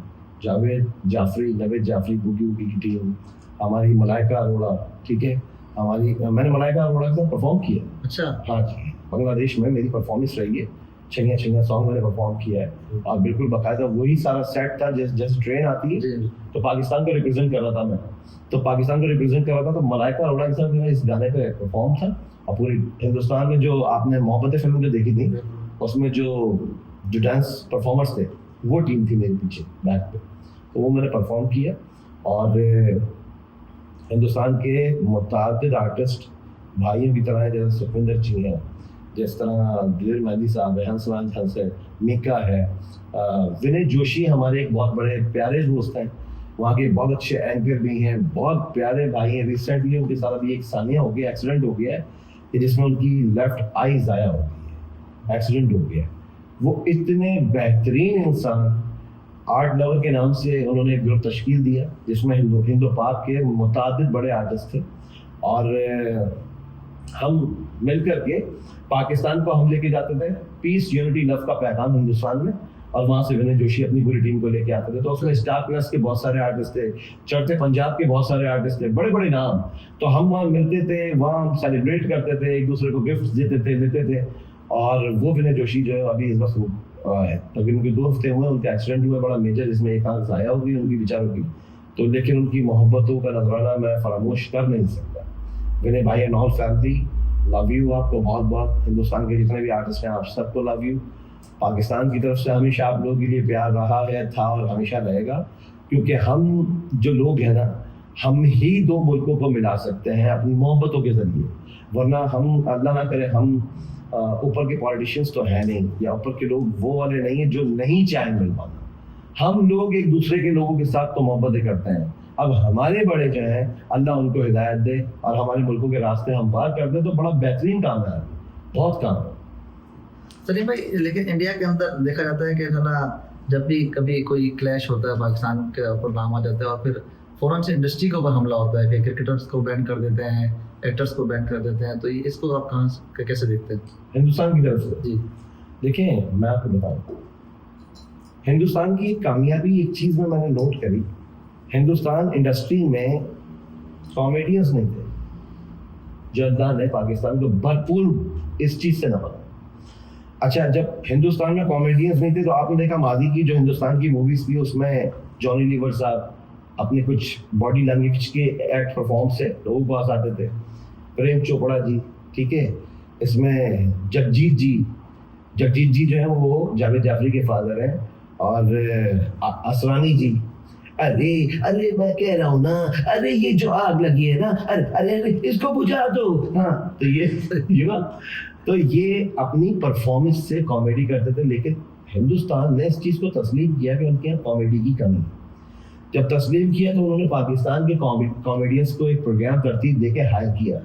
جاوید جعفری بوگی ووگی کی ٹیم, ہماری ملائکہ اروڑا, ٹھیک ہے. میں نے ملائکہ اروڑا کے ساتھ پرفارم کیا. اچھا. ہاں جی, بنگلہ دیش میں میری پرفارمنس رہی ہے. چھنیا سانگ میں نے پرفارم کیا ہے, اور بالکل باقاعدہ وہی سارا سیٹ تھا جیسے ٹرین آتی ہے. تو پاکستان کو ریپرزینٹ کر رہا تھا میں, تو پاکستان کو ریپرزینٹ کر رہا تھا, تو ملائکہ اروڑا کے ساتھ میں اس گانے پہ پرفارم تھا. اور پوری ہندوستان میں جو آپ نے محبت فلم جو دیکھی تھی اس میں جو ڈانس پرفارمرس تھے وہ ٹیم تھی میرے پیچھے بیک پہ, تو وہ میں نے پرفارم کیا. اور ہندوستان کے متعدد آرٹسٹ بھائیوں کی طرح ہیں, جیسے سکھوندر جی ہیں, جس طرح دلیر مہندی صاحب ہے, ہنس راج ہنس ہے, میکا ہے, ونے جوشی ہمارے ایک بہت بڑے پیارے دوست ہیں, وہاں کے بہت اچھے اینکر بھی ہیں, بہت پیارے بھائی ہیں. ریسنٹلی ان کے ساتھ ابھی ایک ثانیہ ہو گیا, ایکسیڈنٹ ہو گیا ہے کہ جس میں ان کی لیفٹ آئی ضائع ہو گئی ہے, ایکسیڈنٹ ہو گیا. وہ اتنے بہترین انسان, آرٹ لور کے نام سے انہوں نے ایک گروپ تشکیل دیا جس میں ہندو پاک کے متعدد بڑے آرٹسٹ تھے, اور ہم مل کر کے پاکستان کو ہم لے کے جاتے تھے پیس یونٹی لو کا پیغام ہندوستان میں, اور وہاں سے ونے جوشی اپنی پوری ٹیم کو لے کے آتے تھے. تو اس میں اسٹار پلس کے بہت سارے آرٹسٹ تھے, چڑھتے پنجاب کے بہت سارے آرٹسٹ تھے, بڑے بڑے نام. تو ہم وہاں ملتے تھے, وہاں ہم سیلیبریٹ کرتے تھے, ایک دوسرے کو گفٹ دیتے تھے, لیتے تھے. اور وہ ونے جوشی جو ہے ابھی اس وقت ہے, تقریباً ان کے 2 ہفتے ہوئے, ان کا ایکسیڈنٹ ہوا بڑا میجر, جس میں ایک آنکھ ضائع ہو گئی ان کی بیچاروں کی. تو لیکن ان کی محبتوں کا نذرانہ میں فراموش کر نہیں سکتا. ونے بھائی and all family, love you, آپ کو بہت بہت. ہندوستان کے جتنے بھی آرٹسٹ ہیں آپ سب کو لو یو. پاکستان کی طرف سے ہمیشہ آپ لوگوں کے لیے پیار رہا ہے, تھا اور ہمیشہ رہے گا, کیونکہ ہم جو لوگ ہیں نا, ہم ہی 2 ملکوں کو ملا سکتے ہیں اپنی محبتوں کے ذریعے. ورنہ ہم, اللہ نہ کرے, ہم اوپر کے پالیٹیشینس تو ہیں نہیں, یا اوپر کے لوگ وہ والے نہیں ہیں جو نہیں چاہیں مل پانا. ہم لوگ ایک دوسرے کے لوگوں کے ساتھ تو محبتیں کرتے ہیں. اب ہمارے بڑے جو ہیں, اللہ ان کو ہدایت دے اور ہمارے ملکوں کے راستے ہم پار کر دیں, تو بڑا بہترین کام ہے, بہت کام ہے. سلیم بھائی, لیکن انڈیا کے اندر دیکھا جاتا ہے کہ جو نا جب بھی کبھی کوئی کلیش ہوتا ہے پاکستان کے اوپر نام آ جاتا ہے, اور پھر فوراً سے انڈسٹری کے اوپر حملہ ہوتا ہے کہ کرکٹرز کو بین کر دیتے ہیں, ایکٹرز کو بین کر دیتے ہیں. تو اس کو آپ کہاں کیسے دیکھتے ہیں ہندوستان کی طرف سے؟ جی دیکھیں, میں آپ کو بتاؤں, ہندوستان کی کامیابی ایک چیز میں نے نوٹ کری, ہندوستان انڈسٹری میں کامیڈینس نہیں تھے, جو اللہ نے پاکستان کو بھرپور اس چیز سے نوازا. اچھا, جب ہندوستان میں کامیڈینس نہیں تھے تو آپ نے دیکھا ماضی کی جو ہندوستان کی موویز تھی, اس میں جانی لیور صاحب اپنے کچھ باڈی لینگویج کے ایکٹ پرفارم سے لوگوں کے پاس آتے تھے. پریم چوپڑا جی, ٹھیک ہے, اس میں جگجیت جی جو ہیں وہ جاوید جعفری کے فادر ہیں, اور اسرانی جی, ارے میں کہہ رہا ہوں نا, ارے یہ جو آگ لگی ہے نا, ارے اس کو بجھا دو. ہاں, تو یہ اپنی پرفارمنس سے کامیڈی کرتے تھے. لیکن ہندوستان نے اس چیز کو تسلیم کیا کہ ان کے یہاں کامیڈی کی کمی. جب تسلیم کیا تو انہوں نے پاکستان کے کامیڈینس کو ایک پروگرام ترتیب دے کے ہائر کیا,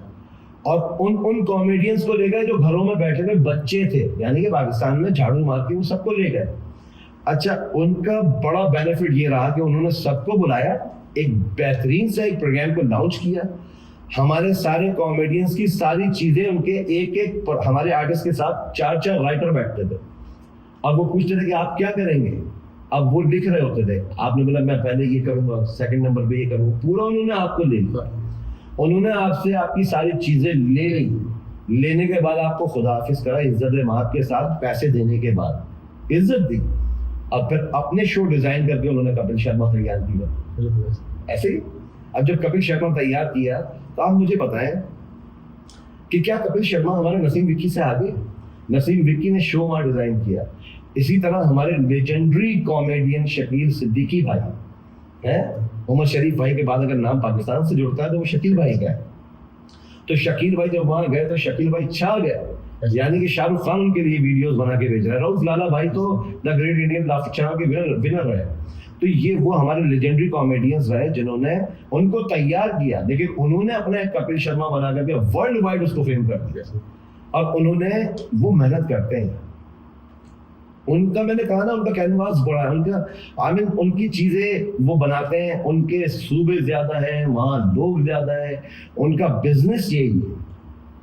اور ان کامیڈینس کو لے گئے جو گھروں میں بیٹھے ہوئے بچے تھے, یعنی کہ پاکستان میں جھاڑو مار کے وہ سب کو لے گئے. اچھا, ان کا بڑا بینیفٹ یہ رہا کہ انہوں نے سب کو بلایا, ایک بہترین سے ایک پروگرام کو لانچ کیا. ہمارے سارے کامیڈینس کی ساری چیزیں ان کے ایک ہمارے آرٹسٹ کے ساتھ 4 رائٹر بیٹھتے تھے, اور وہ پوچھتے تھے کہ آپ کیا کریں گے. اب وہ لکھ رہے ہوتے تھے, آپ نے بولا میں پہلے یہ کروں گا, سیکنڈ نمبر پہ یہ کروں گا, پورا انہوں نے آپ کو لے لیا. انہوں نے آپ سے آپ کی ساری چیزیں لے لی, لینے کے بعد آپ کو خدا حافظ کرا, عزت مآب کے ساتھ پیسے دینے کے بعد عزت دی, اور پھر اپنے شو ڈیزائن کر کے انہوں نے کپل شرما تیار کیا. ایسے ہی اب جب کپل شرما تیار کیا تو آپ مجھے بتائیں کہ کیا کپل شرما ہمارے نسیم وکی سے آگے؟ نسیم وکی نے شو وہاں ڈیزائن کیا. اسی طرح ہمارے لیجنڈری کامیڈین شکیل صدیقی بھائی ہیں, عمر شریف بھائی کے بعد اگر نام پاکستان سے جڑتا ہے تو وہ شکیل بھائی کا ہے. تو شکیل بھائی جب وہاں گئے تو شکیل بھائی چھا گئے, یعنی کہ شاہ رخ خان ان کے لیے ویڈیوز بنا کے بھیج رہے ہیں. رؤف لالا بھائی تو the great Indian laughter channel کے ونر رہے. تو یہ وہ ہمارے لیجنڈری کامیڈینز رہے جنہوں نے ان کو تیار کیا, لیکن انہوں نے اپنا ایک کپل شرما بنا کر کے ورلڈ وائڈ اس کو فیم کر دیا, اور انہوں نے وہ محنت کرتے ہیں. ان کا میں نے کہا نا, ان کا کینواس بڑا ہے, ان کا آئی مین ان کی چیزیں وہ بناتے ہیں, ان کے صوبے زیادہ ہیں, وہاں لوگ زیادہ ہیں, ان کا بزنس یہی ہے,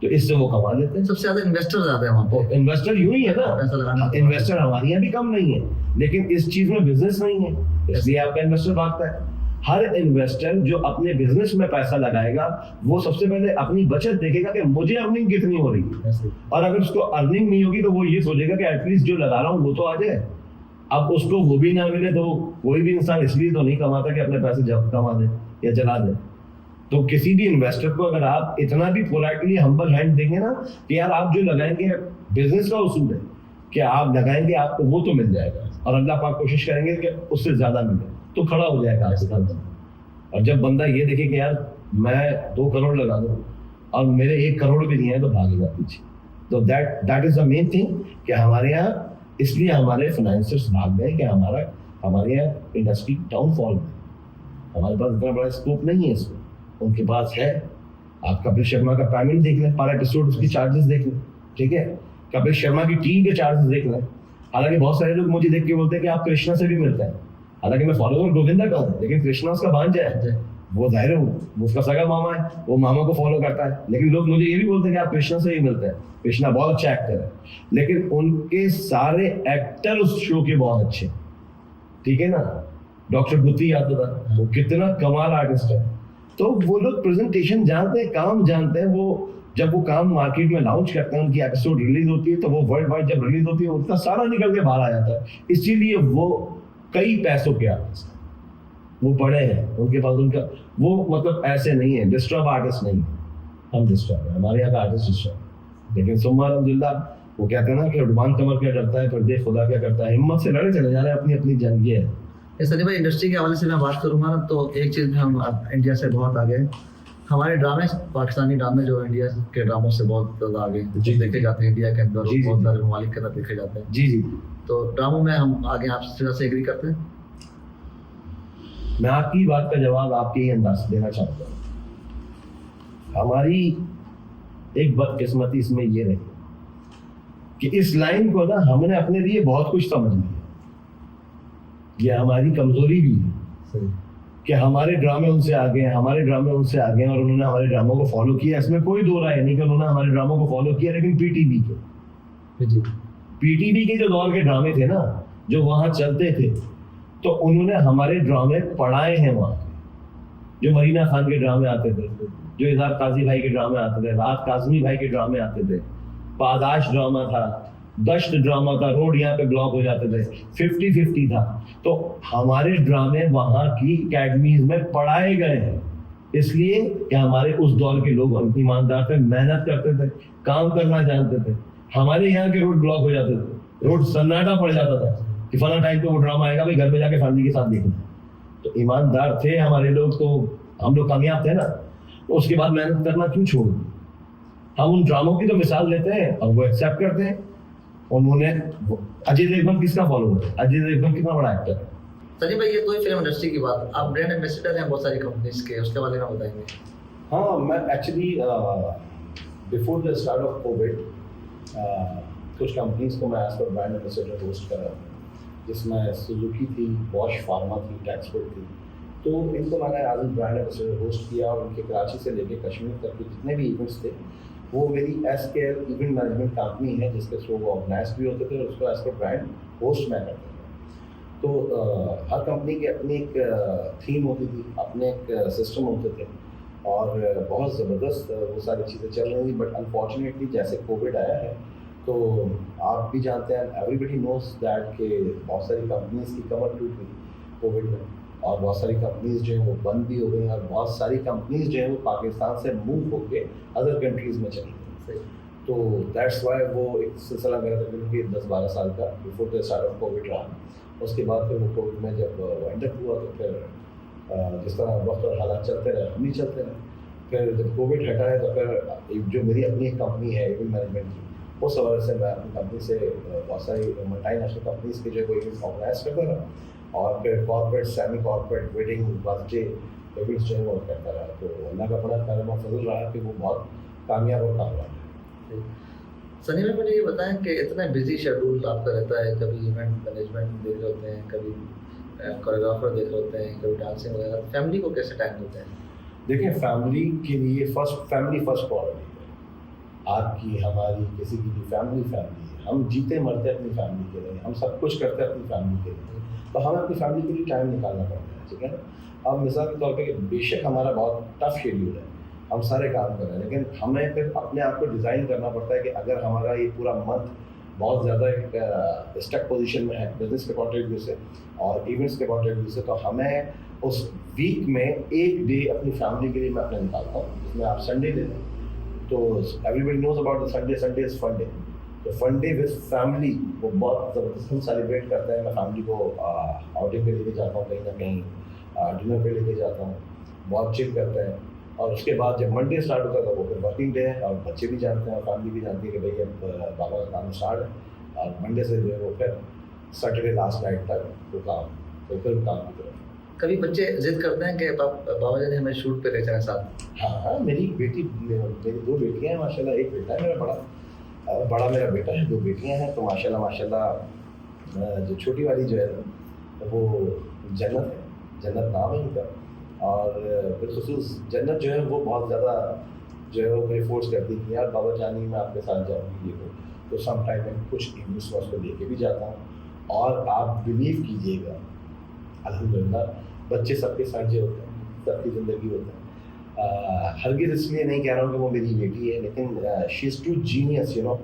تو اس سے وہ کما لیتے ہیں. سب سے زیادہ انویسٹر زیادہ ہیں وہاں پہ. انویسٹر یوں ہی ہے نا, انویسٹر ہمارے یہاں بھی کم نہیں ہے, لیکن اس چیز میں بزنس نہیں ہے, اس لیے آپ کا انویسٹر بھاگتا ہے. ہر انویسٹر جو اپنے بزنس میں پیسہ لگائے گا وہ سب سے پہلے اپنی بچت دیکھے گا کہ مجھے ارننگ کتنی ہو رہی ہے, اور اگر اس کو ارننگ نہیں ہوگی تو وہ یہ سوچے گا کہ ایٹ لیسٹ جو لگا رہا ہوں وہ تو آ جائے. اب اس کو وہ بھی نہ ملے تو کوئی بھی انسان اس لیے تو نہیں کماتا کہ اپنے پیسے کما دے یا چلا دے. تو کسی بھی انویسٹر کو اگر آپ اتنا بھی پولائٹلی ہمبل ہینڈ دیں گے نا کہ یار آپ جو لگائیں گے, بزنس کا اصول ہے کہ آپ لگائیں گے آپ کو وہ تو مل جائے گا, اور اللہ پاک کوشش کریں گے کہ اس سے زیادہ ملے, تو کھڑا ہو جائے گا آپ کے ساتھ. اور جب بندہ یہ دیکھے کہ یار میں 2 کروڑ لگا دوں اور میرے 1 کروڑ بھی نہیں ہے, تو بھاگے گا پیچھے. تو that is the main thing کہ ہمارے یہاں اس لیے ہمارے فائنینسرس بھاگ گئے کہ ہمارے یہاں انڈسٹری ڈاؤن فال میں, ہمارے پاس اتنا بڑا اسکوپ نہیں ہے اس میں, ان کے پاس ہے. آپ کپل شرما کا پیمنٹ دیکھ لیں, پر ایپیسوڈ اس کی چارجز دیکھ لیں, ٹھیک ہے, کپل شرما کی ٹیم کے چارجز دیکھ لیں. حالانکہ بہت سارے لوگ مجھے دیکھ کے بولتے ہیں کہ آپ کرشنا سے بھی ملتے ہیں, حالانکہ میں فالوور گووندا کا ہوں, لیکن کرشنا اس کا بھانجا ہے, وہ ظاہر ہے وہ اس کا سگا ماما ہے, وہ ماما کو فالو کرتا ہے. لیکن لوگ مجھے یہ بھی بولتے ہیں کہ آپ کرشنا سے ہی ملتے ہیں. کرشنا بہت اچھا ایکٹر ہے, لیکن ان کے سارے ایکٹر اس شو کے بہت اچھے, ٹھیک ہے نا. ڈاکٹر گتی آتا تھا, وہ کتنا کمال آرٹسٹ ہے. تو وہ لوگ پریزنٹیشن جانتے ہیں, کام جانتے ہیں. وہ جب وہ کام مارکیٹ میں لانچ کرتے ہیں, ان کی ایپیسوڈ ریلیز ہوتی ہے, تو وہ ورلڈ وائڈ جب ریلیز ہوتی ہے اتنا سارا نکل کے باہر آ جاتا ہے. اسی لیے وہ کئی پیسوں کے آرٹسٹ, وہ بڑے ہیں, ان کے پاس ان کا وہ مطلب ایسے نہیں ہے, ڈسٹرب آرٹسٹ نہیں. ہم ڈسٹرب ہیں, ہمارے یہاں کا آرٹسٹ ڈسٹرب. لیکن ثم الحمدللہ وہ کہتے ہیں نا کہ عدوان کمر کیا کرتا ہے, پھر دیکھ خدا کیا کرتا ہے. ہمت سے لڑے چلے جا رہے ہیں, اپنی اپنی جنگ یہ ہے. سنی بھائی انڈسٹری کے حوالے سے میں بات کروں گا نا, تو ایک چیز میں ہم انڈیا سے بہت آگے ہیں. ہمارے ڈرامے, پاکستانی ڈرامے جو انڈیا کے ڈراموں سے بہت زیادہ آگے دیکھے جاتے ہیں انڈیا کے اندر, بہت سارے ممالک کے اندر دیکھے جاتے ہیں. جی جی, تو ڈراموں میں ہم آگے آپ سے ایگری کرتے ہیں. میں آپ کی بات کا جواب آپ کے ہی انداز سے دینا چاہتا ہوں. ہماری ایک بدقسمتی اس میں یہ رہی کہ اس لائن کو نا ہم نے اپنے لیے بہت کچھ سمجھ لیا. یہ ہماری کمزوری بھی ہے کہ ہمارے ڈرامے ان سے آگے ہیں, ہمارے ڈرامے ان سے آگے ہیں, اور انہوں نے ہمارے ڈراموں کو فالو کیا. اس میں کوئی دو رائے نہیں کہ انہوں نے ہمارے ڈراموں کو فالو کیا. لیکن پی ٹی وی کے جو دور کے ڈرامے تھے نا, جو وہاں چلتے تھے, تو انہوں نے ہمارے ڈرامے پڑھائے ہیں وہاں. جو مرینا خان کے ڈرامے آتے تھے, جو اظہار قاضی بھائی کے ڈرامے آتے تھے, راحت کاظمی بھائی کے ڈرامے آتے تھے, پاداش ڈرامہ تھا, دشت ڈرامہ تھا, روڈ یہاں پہ بلاک ہو جاتے تھے, 50-50 تھا. تو ہمارے ڈرامے وہاں کی اکیڈمیز میں پڑھائے گئے ہیں, اس لیے کہ ہمارے اس دور کے لوگ ایماندار تھے, محنت کرتے تھے, کام کرنا جانتے تھے. ہمارے یہاں کے روڈ بلاک ہو جاتے تھے, روڈ سناٹا پڑ جاتا تھا کہ فلاں ٹائم پہ وہ ڈرامہ آئے گا, بھائی گھر میں جا کے فیملی کے ساتھ دیکھنا. تو ایماندار تھے ہمارے لوگ, تو ہم لوگ کامیاب تھے نا. تو اس کے بعد محنت کرنا کیوں چھوڑ دیں؟ ہم ان ڈراموں کی تو مثال لیتے ہیں اور وہ ایکسیپٹ کرتے ہیں. انہوں نے اجے دیوگن کس کا فالو ہے, اجے دیوگن کتنا بڑا ایکٹر ہے. سنی بھائی یہ تو ہی فلم انڈسٹری کی بات, آپ برانڈ ایمبیسڈر ہیں بہت ساری کمپنیز کے, اس کے بارے میں بتائیں گے. ہاں, میں actually before the start of Covid کچھ کمپنیز کو میں as per brand ambassador host کر رہا تھا, جس میں سوزوکی تھی, باش فارما تھی, ٹیکسفورڈ تھی. تو ان کو میں نے ایز برانڈ ایمبیسڈر ہوسٹ کیا, اور ان کے کراچی سے لے کے کشمیر تک کے جتنے بھی ایونٹس تھے, وہ میری ایس کے ایونٹ مینجمنٹ کمپنی ہے جس کے تھرو وہ آرگنائز بھی ہوتے تھے, اور اس کو ایز پر برانڈ ہوسٹ میں کرتا تھا. تو ہر کمپنی کی اپنی ایک تھیم ہوتی تھی, اپنے ایک سسٹم ہوتے تھے, اور بہت زبردست وہ ساری چیزیں چل رہی تھیں. بٹ انفارچونیٹلی جیسے کووڈ آیا ہے, تو آپ بھی جانتے ہیں, ایوری بڈی نوز دیٹ کہ بہت ساری کمپنیز کی کمر ٹوٹ گئی کووڈ میں, اور بہت ساری کمپنیز جو ہیں وہ بند بھی ہو گئی, اور بہت ساری کمپنیز جو ہیں وہ پاکستان سے موو ہو کے ادر کنٹریز میں چلی گئی. تو دیٹس وائی وہ ایک سلسلہ میرا تقریباً کہ 10-12 سال کا before the start of Covid رہا. اس کے بعد پھر وہ کووڈ میں جب وائنڈ اپ ہوا, تو پھر جس طرح وقت اور حالات چلتے رہے ہم بھی چلتے رہے. پھر جب کووڈ ہٹا ہے, تو پھر جو میری اپنی ایک کمپنی ہے ایونٹ مینجمنٹ کی, اس حوالے سے میں اپنی کمپنی سے بہت ساری ملٹی نیشنل کمپنیز کے جو ہے وہ ایونٹس آرگنائز کرتا رہا, اور پھر corporate, semi corporate, wedding, birth day events جو ہے وہ کرتا رہا. تو اللہ کا بڑا کرم و فضل رہا کہ وہ بہت کامیاب اور کامیاب ہے. سنی بھائی مجھے یہ بتائیں کہ اتنا بزی شیڈول آپ کا رہتا ہے, کبھی ایونٹ مینجمنٹ دیکھ رہے ہوتے ہیں, کبھی کوریوگرافر دیکھ رہے ہوتے ہیں, کبھی ڈانسنگ وغیرہ, فیملی کو کیسے ٹائم دیتے ہیں؟ دیکھیں, فیملی کے لیے فیملی فرسٹ پرائورٹی ہے. آپ کی, ہماری, کسی کی بھی فیملی ہے. ہم جیتے مرتے اپنی فیملی کے لیے, ہم سب کچھ کرتے ہیں اپنی فیملی کے لیے, تو ہمیں اپنی فیملی کے لیے ٹائم نکالنا پڑتا ہے. ٹھیک ہے نا. اب مثال کے طور پہ بے شک ہمارا بہت ٹف شیڈیول ہے, ہم سارے کام کر رہے ہیں, لیکن ہمیں پھر اپنے آپ کو ڈیزائن کرنا پڑتا ہے کہ اگر ہمارا یہ پورا منتھ بہت زیادہ ایک اسٹک پوزیشن میں ہے بزنس کے پوائنٹ آف ویو سے اور ایونٹس کے پوائنٹ آف ویو سے, تو ہمیں اس ویک میں ایک ڈے اپنی فیملی کے لیے میں اپنا نکالتا ہوں, جس میں آپ سنڈے لے لیں. تو everybody knows about the Sunday is fun day. تو فن ڈے وتھ فیملی وہ بہت زبردست ہم سیلیبریٹ کرتے ہیں. میں فیملی کو آؤٹنگ پہ لے کے جاتا ہوں, کہیں نہ کہیں ڈنر پہ لے کے جاتا ہوں, بہت چل کرتے ہیں. اور اس کے بعد جب منڈے اسٹارٹ ہوتا ہے تو وہ پھر ورکنگ ڈے ہے, اور بچے بھی جانتے ہیں اور فیملی بھی جانتی ہے کہ بھائی اب بابا کا کام اسٹارٹ ہے. اور منڈے سے جو ہے وہ پھر سیٹرڈے لاسٹ نائٹ تک وہ کام, تو پھر کام کی طرف. کبھی بچے ضد کرتے ہیں کہ بابا جی نے ہمیں شوٹ پہ لے جائیں ساتھ؟ ہاں, میری دو بیٹیاں ہیں ماشاء اللہ, ایک بیٹا ہے میرا بڑا میرا بیٹا ہے, 2 بیٹیاں ہیں. تو ماشاء اللہ جو چھوٹی والی جو ہے وہ جنت ہے, جنت نام ہے ان کا. اور بالخصوص جنت جو ہے وہ بہت زیادہ جو ہے وہ میری فورس کرتی ہے کہ یار بابا جانی میں آپ کے ساتھ جاؤں گی, یہ ہو. تو سم ٹائم میں کچھ ایونٹس میں اس کو لے کے بھی جاتا ہوں. اور آپ بلیو کیجیے گا, الحمدللہ بچے سب کے سانجے ہوتے ہیں, سب کی زندگی ہوتا ہے. ہرگز اس لیے نہیں کہہ رہا ہوں کہ وہ میری بیٹی ہے, لیکن شی از ٹو جینیس, یو نو.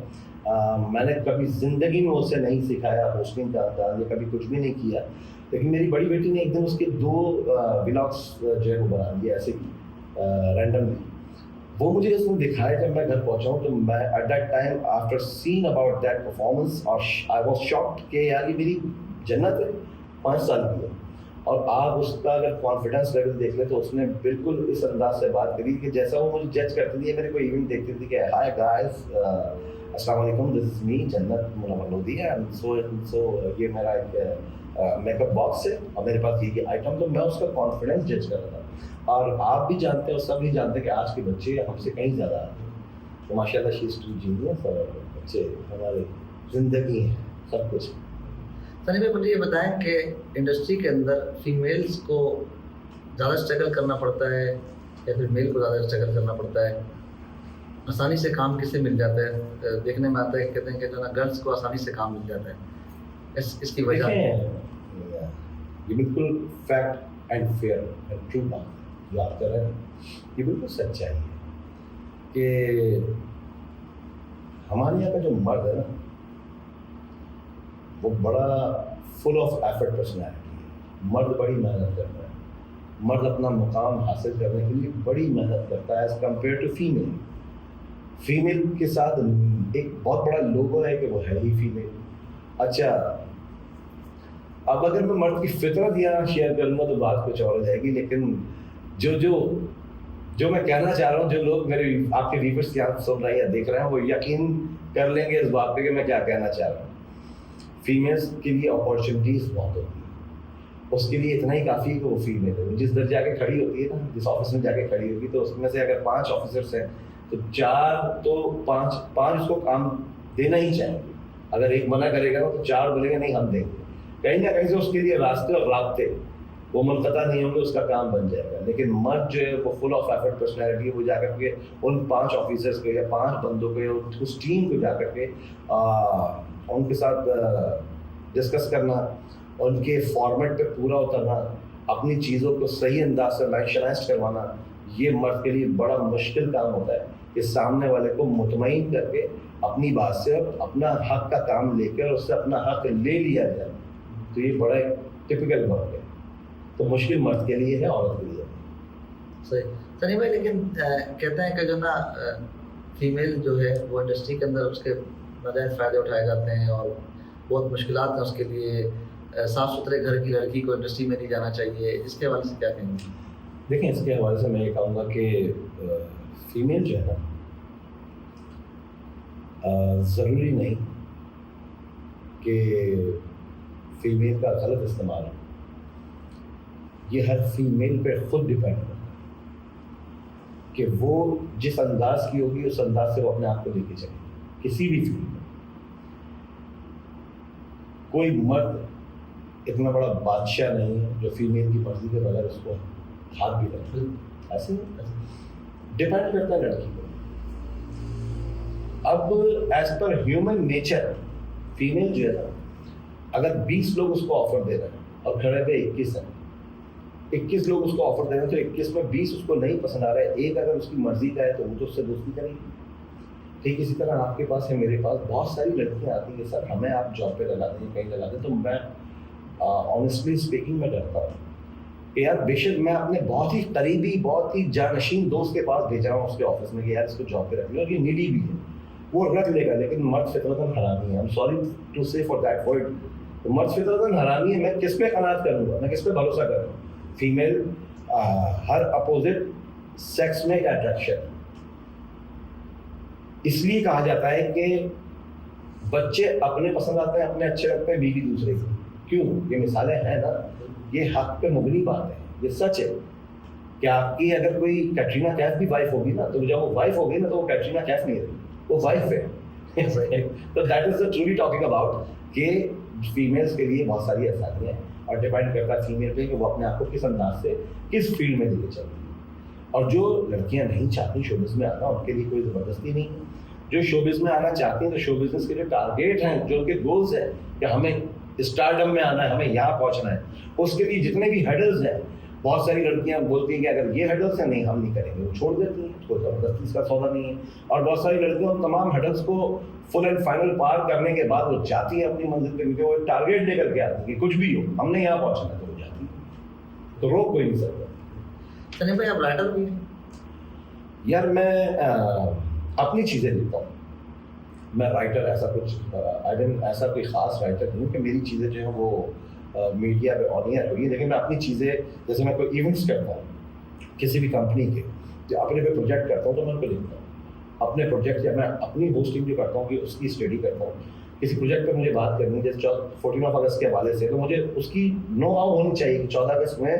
میں نے کبھی زندگی میں اسے نہیں سکھایا ہوسٹنگ کا انداز, یا کبھی کچھ بھی نہیں کیا. لیکن میری بڑی بیٹی نے ایک دن اس کے 2 ولاگس جو ہے وہ بنا دیے ایسے ہی رینڈملی. وہ مجھے اس میں دکھائے جب میں گھر پہنچا ہوں, تو میں at that time after seen about that performance, اور آئی واز شاکڈ کہ یار یہ میری جنت ہے, 5 سال کی ہے. اور آپ اس کا اگر کانفیڈنس لیول دیکھ لیں تو اس نے بالکل اس انداز سے بات کری کہ جیسا وہ مجھے جج کرتی تھی. میرے کو ایونٹ دیکھتی تھی کہ ہائی گائز, السلام علیکم, دس از می جنت منور لودھی ہے, سو یہ میرا ایک میک اپ باکس ہے اور میرے پاس یہ آئٹم. تو میں اس کا کانفیڈنس جج کر رہا تھا. اور آپ بھی جانتے ہیں اور سب بھی جانتے ہیں کہ آج کے بچے ہم سے کہیں زیادہ آتے ہیں. تو ماشاء اللہ شی از ٹو جینیس, اور بچے ہماری زندگی ہیں, سب کچھ. سنی بھائی مجھے یہ بتائیں کہ انڈسٹری کے اندر فیمیلز کو زیادہ اسٹرگل کرنا پڑتا ہے یا پھر میل کو زیادہ اسٹرگل کرنا پڑتا ہے؟ آسانی سے کام کس سے مل جاتا ہے؟ دیکھنے میں آتا ہے کہ کہتے ہیں کہ جو نا گرلس کو آسانی سے کام مل جاتا ہے, اس کی وجہ یہ بالکل fact and fair and true بات جو آپ کر رہے ہیں, یہ بالکل سچائی ہے کہ ہمارے یہاں کا جو مرد ہے نا وہ بڑا فل آف ایفرٹ پرسنالٹی ہے. مرد بڑی محنت کرتا ہے, مرد اپنا مقام حاصل کرنے کے لیے بڑی محنت کرتا ہے as compare to female. Female کے ساتھ ایک بہت بڑا لوگو ہے کہ وہ ہے ہی فیمیل. اچھا, اب اگر میں مرد کی فطرت یہاں شیئر کروں گا تو بات کچھ اور ہو جائے گی, لیکن جو میں کہنا چاہ رہا ہوں, جو لوگ میرے آپ کے ویورس یہاں سن رہے ہیں یا دیکھ رہے ہیں, وہ یقین کر لیں گے اس بات پہ کہ میں کیا کہنا چاہ رہا ہوں. فیمیلس کے لیے اپارچونیٹیز بہت ہوتی ہیں, اس کے لیے اتنا ہی کافی ہے کہ وہ فیمیل ہے. جس در جا کے کھڑی ہوتی ہے نا, جس آفس میں جا کے کھڑی ہوگی, تو اس میں سے اگر 5 آفیسرس ہیں تو 4 تو 5 اس کو کام دینا ہی چاہیں گے. اگر ایک منع کرے گا تو 4 بولیں گے نہیں ہم دیں گے. کہیں نہ کہیں سے اس کے لیے راستے اور رابطے وہ منقطع نہیں ہوں گے, اس کا کام بن جائے گا. لیکن مرد جو ہے وہ فل آف ایفرٹ پرسنالٹی ہے, وہ جا کر کے ان 5 آفیسرس کو یا 5 بندوں کو یا اس ٹیم کو جا کر کے ان کے ساتھ ڈسکس کرنا, ان کے فارمیٹ پہ پورا اترنا, اپنی چیزوں کو صحیح انداز سے میکشنائز کروانا, یہ مرد کے لیے بڑا مشکل کام ہوتا ہے کہ سامنے والے کو مطمئن کر کے اپنی بات سے اپنا حق کا کام لے کر اس سے اپنا حق لے لیا جائے. تو یہ بڑا ایک ٹپیکل ورک ہے, تو مشکل مرد کے لیے ہے, عورت کے لیے. صحیح سنی بھائی, لیکن کہتے ہیں کہ جو نا فیمیل جو ہے وہ انڈسٹری کے اندر اس کے ناجائز فائدے اٹھائے جاتے ہیں اور بہت مشکلات ہیں اس کے لیے. صاف ستھرے گھر کی لڑکی کو انڈسٹری میں نہیں جانا چاہیے, اس کے حوالے سے کیا کہیں گے؟ دیکھیں, اس کے حوالے سے میں یہ کہوں گا کہ فیمیل جو ہے نا, ضروری نہیں کہ فیمیل کا غلط استعمال ہو. یہ ہر فیمیل پہ خود ڈپینڈ کرتا ہے کہ وہ جس انداز کی ہوگی اس انداز سے وہ اپنے آپ کو لے کے چلے. کسی بھی فیلڈ میں کوئی مرد اتنا بڑا بادشاہ نہیں ہے جو فیمیل کی مرضی کے بغیر اس کو ہاتھ بھی رکھے. ایسے ڈپینڈ کرتا ہے لڑکی کو. اب as per human nature female جو ہے نا, اگر 20 لوگ اس کو آفر دے رہے ہیں اور کھڑے پہ 21 ہیں, 21 لوگ اس کو آفر دے رہے ہیں تو 21 میں 20 اس کو نہیں پسند آ رہا ہے, ایک اگر اس کی مرضی کا ہے تو وہ تو اس سے دوستی کرے گی. ٹھیک اسی طرح آپ کے پاس ہے, میرے پاس بہت ساری لڑکیاں آتی ہیں, سر ہمیں آپ جاب پہ لگا دیں, کہیں لگا دیں. تو میں آنیسٹلی اسپیکنگ میں ڈرتا ہوں کہ یار بے شک میں اپنے بہت ہی قریبی, بہت ہی جانشین دوست کے پاس بھیجا ہوں اس کے آفس میں کہ یار اس کو جاب پہ رکھ لو, اور یہ نیڈی بھی ہے, وہ رکھ لے گا, لیکن مرد فطرتاً حرامی ہے. I'm sorry to say for that word. مرد فطرتاً حرامی ہے. میں کس پہ قناعت کروں گا, میں کس پہ بھروسہ کروں. فیمیل ہر اپوزٹ سیکس میں اٹریکشن, اس لیے کہا جاتا ہے کہ بچے اپنے پسند آتے ہیں, اپنے اچھے لگتے ہیں, بیوی دوسرے کی. کیوں؟ یہ مثالیں ہیں نا, یہ حق پہ مبنی بات ہے, یہ سچ ہے کہ آپ کی اگر کوئی کیٹرینا کیف بھی وائف ہوگی نا, تو جب وہ وائف ہوگی نا تو وہ کیٹرینا کیف نہیں رہی, وہ وائف ہے. تو that is truly talking about کہ فیمیلس کے لیے بہت ساری آسانیاں ہیں, اور ڈیپینڈ کرتا ہے فیمیل پہ کہ وہ اپنے آپ کو کس انداز سے کس فیلڈ میں لے چلتی ہے. اور جو لڑکیاں نہیں چاہتی شوبز میں آنا, ان کے لیے کوئی زبردستی نہیں ہے. جو شوبز میں آنا چاہتی ہیں تو شو بزنس کے جو ٹارگیٹ ہیں, جو ان کے گولز ہیں کہ ہمیں اسٹارڈم میں آنا ہے, ہمیں یہاں پہنچنا ہے, اس کے لیے جتنے بھی ہیڈلز ہیں, بہت ساری لڑکیاں بولتی ہیں کہ اگر یہ ہیڈلز ہیں نہیں ہم نہیں کریں گے, وہ چھوڑ دیتی ہیں, کوئی زبردستی اس کا سودا نہیں ہے. اور بہت ساری لڑکیاں تمام ہیڈلز کو فل اینڈ فائنل پار کرنے کے بعد وہ جاتی ہیں اپنی منزل پہ, کیونکہ وہ ایک ٹارگیٹ لے کر کے آتی ہیں کہ کچھ بھی ہو ہم نے یہاں پہنچنا ہے, تو وہ جاتی ہیں, تو روک کوئی نہیں سکتا. سنیم بھائی آپ رائٹر بھی ہیں؟ یار میں اپنی چیزیں لکھتا ہوں. میں رائٹر ایسا کچھ ایسا کوئی خاص رائٹر نہیں ہوں کہ میری چیزیں جو ہیں وہ میڈیا پہ آن ایئر ہوئی, لیکن میں اپنی چیزیں جیسے میں کوئی ایونٹس کرتا ہوں کسی بھی کمپنی کے, جو اپنے پہ پروجیکٹ کرتا ہوں تو میں ان کو لکھتا ہوں. اپنے پروجیکٹ یا میں اپنی ہوسٹنگ جو کرتا ہوں کہ اس کی اسٹڈی کرتا ہوں. کسی پروجیکٹ پہ مجھے بات کرنی ہے جیسے 14 اگست کے حوالے سے, تو مجھے اس کی نو ہاؤ ہونی چاہیے کہ 14 اگست میں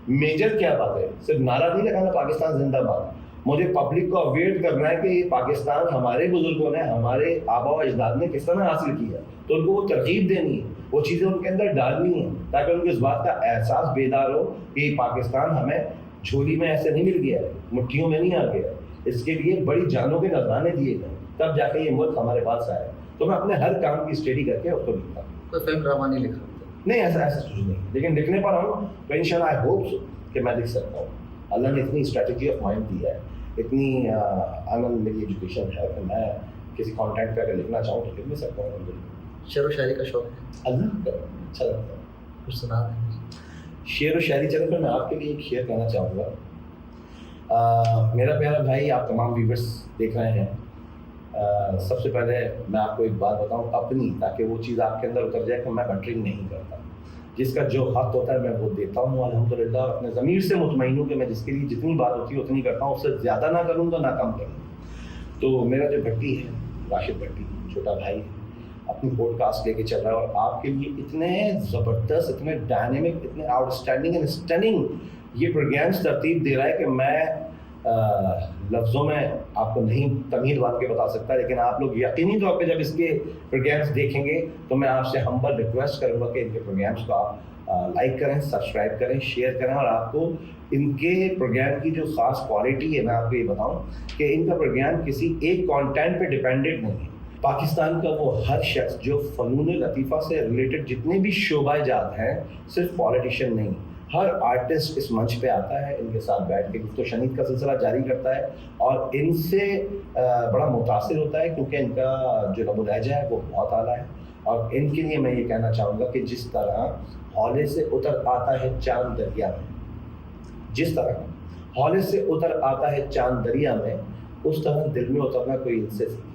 میجر کیا بات ہے. صرف نعرہ نہیں لگانا پاکستان زندہ باد, مجھے پبلک کو اویئر کرنا ہے کہ یہ پاکستان ہمارے بزرگوں نے, ہمارے آبا و اجداد نے کس طرح حاصل کیا, تو ان کو وہ ترغیب دینی ہے, وہ چیزیں ان کے اندر ڈالنی ہیں تاکہ ان کو اس بات کا احساس بیدار ہو کہ یہ پاکستان ہمیں جھولی میں ایسے نہیں مل گیا ہے, مٹھیوں میں نہیں آ گیا, اس کے لیے بڑی جانوں کے نذرانے دیے گئے, تب جا کے یہ ملک ہمارے پاس آیا. تو میں اپنے ہر کام کی اسٹڈی کر کے اس کو لکھتا ہوں. کوئی فلم ڈرامہ نہیں لکھا؟ نہیں, ایسا کچھ نہیں, لیکن لکھنے پر ہوں تو انشاءاللہ آئی ہوپ کہ میں لکھ سکتا ہوں. اللہ نے اتنی اسٹریٹجی آف مائنڈ دی ہے, اتنی عمل میری ایجوکیشن ہے کہ میں کسی کانٹینٹ پہ اگر لکھنا چاہوں تو لکھ بھی سکتا ہوں. شعر و شاعری کا شوق ہے؟ اللہ کا اچھا لگتا ہے. کچھ سنا دیں. شعر و شاعری چلے پہ میں آپ کے لیے ایک شعر کہنا چاہوں گا. میرا پیارا بھائی, آپ تمام ویورس دیکھ رہے ہیں, سب سے پہلے میں آپ کو ایک بات بتاؤں اپنی, تاکہ وہ چیز آپ کے اندر اتر جائے کہ میں بٹرنگ نہیں کرتا. جس کا جو حق ہوتا ہے میں وہ دیتا ہوں الحمدللہ, اور اپنے ضمیر سے مطمئن ہوں کہ میں جس کے لیے جتنی بات ہوتی ہے اتنی کرتا ہوں, اس سے زیادہ نہ کروں گا نہ کم کروں گا. تو میرا جو بھٹی ہے, راشد بھٹی, چھوٹا بھائی, اپنی پوڈ کاسٹ لے کے چل رہا ہے, اور آپ کے لیے اتنے زبردست, اتنے ڈائنامک, اتنے آؤٹ اسٹینڈنگ اینڈ اسٹننگ یہ پروگرامس ترتیب دے رہا ہے کہ میں لفظوں میں آپ کو نہیں تمہید بات کے بتا سکتا, لیکن آپ لوگ یقینی طور پہ جب اس کے پروگرامس دیکھیں گے تو میں آپ سے ہمبل ریکویسٹ کروں گا کہ ان کے پروگرامس کو آپ لائک کریں, سبسکرائب کریں, شیئر کریں. اور آپ کو ان کے پروگرام کی جو خاص کوالٹی ہے میں آپ کو یہ بتاؤں کہ ان کا پروگرام کسی ایک کانٹینٹ پہ ڈپینڈنٹ نہیں ہے. پاکستان کا وہ ہر شخص جو فنون لطیفہ سے ریلیٹڈ جتنے بھی شعبہ جات ہیں, صرف پالیٹیشین نہیں, ہر آرٹسٹ اس منچ پہ آتا ہے, ان کے ساتھ بیٹھ کے گفت و شنید کا سلسلہ جاری کرتا ہے, اور ان سے بڑا متاثر ہوتا ہے کیونکہ ان کا جو لب و لہجہ ہے وہ بہت اعلیٰ ہے. اور ان کے لیے میں یہ کہنا چاہوں گا کہ جس طرح ہولے سے اتر آتا ہے چاند دریا میں, جس طرح ہولے سے اتر آتا ہے چاند دریا میں, اس طرح دل میں اترنا کوئی ان سے سیکھے.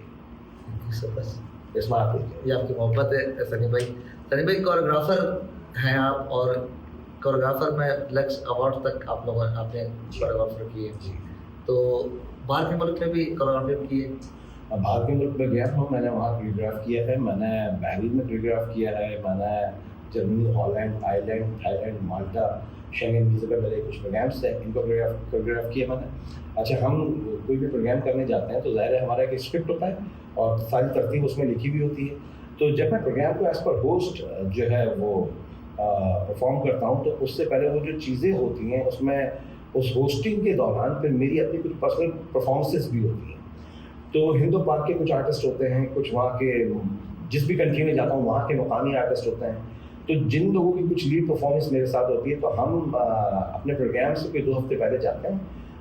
یہ آپ کی محبت ہے سنی بھائی. سنی بھائی کوریوگرافر ہیں آپ, اور کوریوگرافر میں لکس ایوارڈ تک آپ لوگوں نے آپ نے کوریوگرافر کیے, تو باہر کے ملک میں بھی کوریوگرافی کی ہے؟ باہر کے ملک میں گیا ہوں, میں نے وہاں کوریوگراف کیا ہے, میں نے بحرین میں کوریوگراف کیا ہے, میں نے Germany, Holland, Ireland, Thailand, Malta, Schengen visa پہ میرے کچھ پروگرامس ہیں, ان کو کوریوگراف کیا میں نے. اچھا, ہم کوئی بھی پروگرام کرنے جاتے ہیں تو ظاہر ہے ہمارا ایک اسکرپٹ ہوتا ہے اور ساری ترتیب اس میں لکھی ہوئی ہوتی ہے. تو جب میں پروگرام کو ایز پر ہوسٹ جو ہے وہ پرفارم کرتا ہوں تو اس سے پہلے وہ جو چیزیں ہوتی ہیں اس میں اس ہوسٹنگ کے دوران پھر میری اپنی کچھ پرسنل پرفارمنسز بھی ہوتی ہیں. تو ہند و پاک کے کچھ آرٹسٹ ہوتے ہیں, کچھ وہاں کے جس بھی کنٹری میں جاتا ہوں وہاں کے مقامی آرٹسٹ ہوتے ہیں, تو جن لوگوں کی کچھ لیڈ پرفارمنس میرے ساتھ ہوتی ہے تو ہم اپنے پروگرام سے کوئی 2 ہفتے پہلے جاتے ہیں,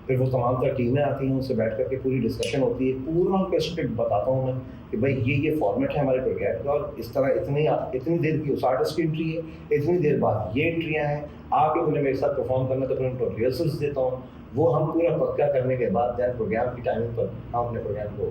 پھر وہ تمام تر ٹیمیں آتی ہیں, ان سے بیٹھ کر کے پوری ڈسکشن ہوتی ہے, پورا ان کا اسکرپٹ بتاتا ہوں میں کہ بھائی یہ فارمیٹ ہے ہمارے پروگرام کا, اور اس طرح اتنی دیر کی اس آرٹسٹ کی انٹری ہے, اتنی دیر بعد یہ انٹریاں ہیں, آپ لوگوں نے میرے ساتھ پرفارم کرنا تو پھر ان کو ریہرسلس دیتا ہوں, وہ ہم پورا پکا کرنے کے بعد دین پروگرام کی ٹائمنگ پر ہم اپنے پروگرام کو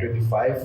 25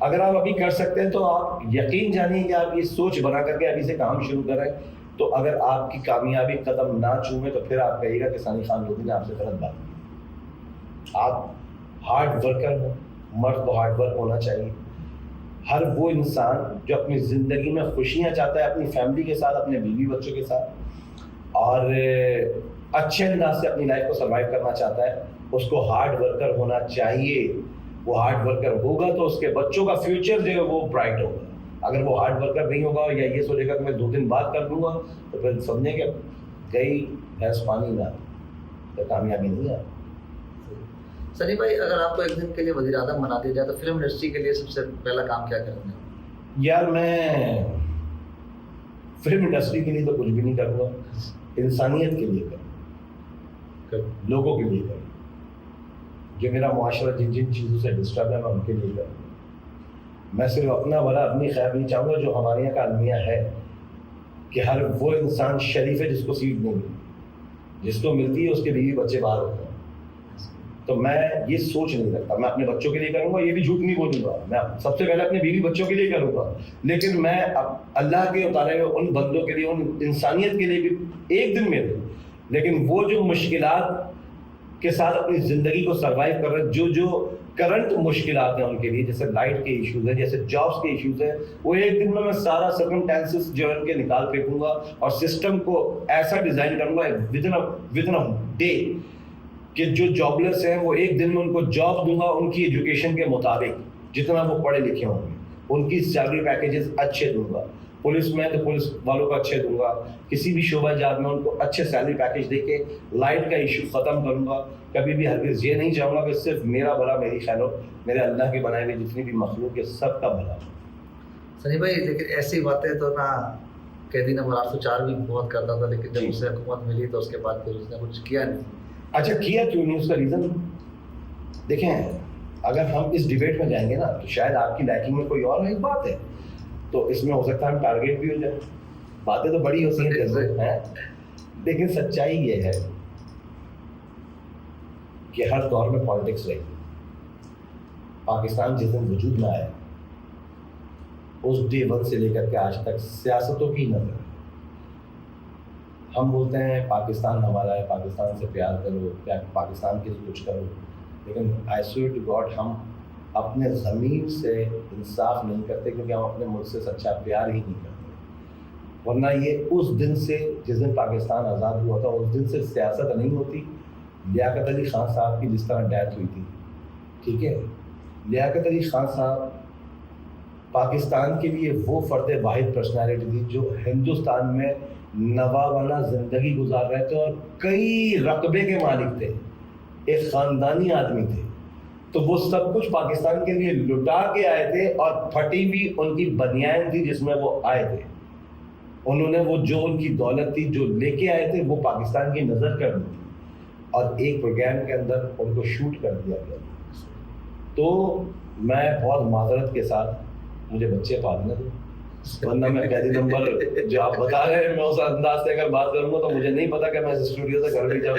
اگر آپ ابھی کر سکتے ہیں تو آپ یقین جانیے کہ آپ یہ سوچ بنا کر کے ابھی سے کام شروع کریں. تو اگر آپ کی کامیابی قدم نہ چومے تو پھر آپ کہیے گا کہ ثانی خان لودھی نے آپ سے غلط بات کی. آپ ہارڈ ورکر ہو, مرد کو ہارڈ ورک ہونا چاہیے. ہر وہ انسان جو اپنی زندگی میں خوشیاں چاہتا ہے اپنی فیملی کے ساتھ, اپنے بیوی بچوں کے ساتھ, اور اچھے انداز سے اپنی لائف کو سروائیو کرنا چاہتا ہے, اس کو ہارڈ ورکر ہونا چاہیے. وہ ہارڈ ورکر ہوگا تو اس کے بچوں کا فیوچر جو ہے وہ برائٹ ہوگا. اگر وہ ہارڈ ورکر نہیں ہوگا یا یہ سوچے گا کہ میں 2 دن بعد کر دوں گا تو پھر سمجھیں کہ گئی بھینس پانی نہ, تو کامیابی نہیں آتی. سنی بھائی, اگر آپ کو ایک دن کے لیے وزیر اعظم بنا دیا جائے تو فلم انڈسٹری کے لیے سب سے پہلا کام کیا کریں گے؟ یار میں فلم انڈسٹری کے لیے تو کچھ بھی نہیں کروں گا, انسانیت کے لیے کروں, لوگوں کے لیے کروں. جو میرا معاشرہ جن جن چیزوں سے ڈسٹرب ہے میں ان کے لیے کروں. میں صرف اپنا بھلا اپنی خیر نہیں چاہوں گا. جو ہمارے یہاں کا المیہ ہے کہ ہر وہ انسان شریف ہے جس کو سیٹ نہیں ملتی, جس کو ملتی ہے اس کے بیوی بچے باہر ہوتے ہیں. تو میں یہ سوچ نہیں رکھتا. میں اپنے بچوں کے لیے کروں گا, یہ بھی جھوٹ نہیں بولوں گا, میں سب سے پہلے اپنے بیوی بچوں کے لیے کروں گا, لیکن میں اللہ کے اتارے ہوئے ان بندوں کے لیے, ان انسانیت کے لیے بھی ایک دن میں دوں. لیکن وہ جو مشکلات کے ساتھ اپنی زندگی کو سروائیو کر رہے, جو کرنٹ مشکلات ہیں ان کے لیے, جیسے لائٹ کے ایشوز ہیں, جیسے جابس کے ایشوز ہیں, وہ ایک دن میں سارا سرکمسٹانسز جو ہے ان کے نکال پھینکوں گا اور سسٹم کو ایسا ڈیزائن کروں گا ودن اے ڈے کہ جو جاب لیس ہیں وہ ایک دن میں ان کو جاب دوں گا ان کی ایجوکیشن کے مطابق, جتنا وہ پڑھے لکھے ہوں گے. ان کی سیلری پیکیجز اچھے دوں گا. پولیس میں تو پولیس والوں کو اچھے دوں گا. کسی بھی شعبہ جات میں ان کو اچھے سیلری پیکیج دے کے لائٹ کا ایشو ختم کروں گا. کبھی بھی ہرگز یہ نہیں چاہوں گا کہ صرف میرا بھلا میری خیر ہو, میرے اللہ کے بنائے ہوئے جتنی بھی مخلوق ہے سب کا بھلا. سنی بھائی, لیکن ایسی باتیں تو نہ قیدی نمبر 804 بھی بہت کرتا تھا, لیکن جب اسے حکومت ملی تو اس کے بعد پھر اس نے کچھ کیا نہیں. اچھا کیا کیوں نہیں, اس کا ریزن دیکھیں. اگر ہم اس ڈیبیٹ میں جائیں گے نا تو شاید آپ کی لائکنگ میں کوئی اور ایک بات ہے, تو اس میں ہو سکتا ہے ہم ٹارگیٹ بھی ہو جائیں. باتیں تو بڑی ہوتی ہیں, لیکن سچائی یہ ہے کہ ہر دور میں پالیٹکس رہی. پاکستان جس دن وجود میں آیا اس ڈے 1 سے لے کر کے آج تک سیاستوں کی نظر. ہم بولتے ہیں پاکستان ہمارا ہے, پاکستان سے پیار کرو, پاکستان کے لیے کچھ کرو, لیکن آئی سویئر ٹو گاڈ ہم اپنے ضمیر سے انصاف نہیں کرتے, کیونکہ ہم اپنے ملک سے سچا پیار ہی نہیں کرتے. ورنہ یہ اس دن سے, جس دن پاکستان آزاد ہوا تھا, اس دن سے سیاست نہیں ہوتی. لیاقت علی خان صاحب کی جس طرح ڈیتھ ہوئی تھی, ٹھیک ہے, لیاقت علی خان صاحب پاکستان کے لیے وہ فرد واحد پرسنالٹی تھی جو ہندوستان میں نوابانہ زندگی گزار رہے تھے اور کئی رقبے کے مالک تھے, ایک خاندانی آدمی تھے. تو وہ سب کچھ پاکستان کے لیے لٹا کے آئے تھے, اور پھٹی ہوئی ان کی بنیان تھی جس میں وہ آئے تھے. انہوں نے وہ جو ان کی دولت تھی جو لے کے آئے تھے وہ پاکستان کی نظر کر دی, اور ایک پروگرام کے اندر ان کو شوٹ کر دیا گیا. تو میں بہت معذرت کے ساتھ, مجھے بچے پالنے دو, ورنہ میں قیدی نمبر جو آپ بتا رہے ہیں میں اس انداز سے اگر بات کروں گا تو مجھے نہیں پتا کہ میں اس اسٹوڈیو سے گھر بھی جاؤں.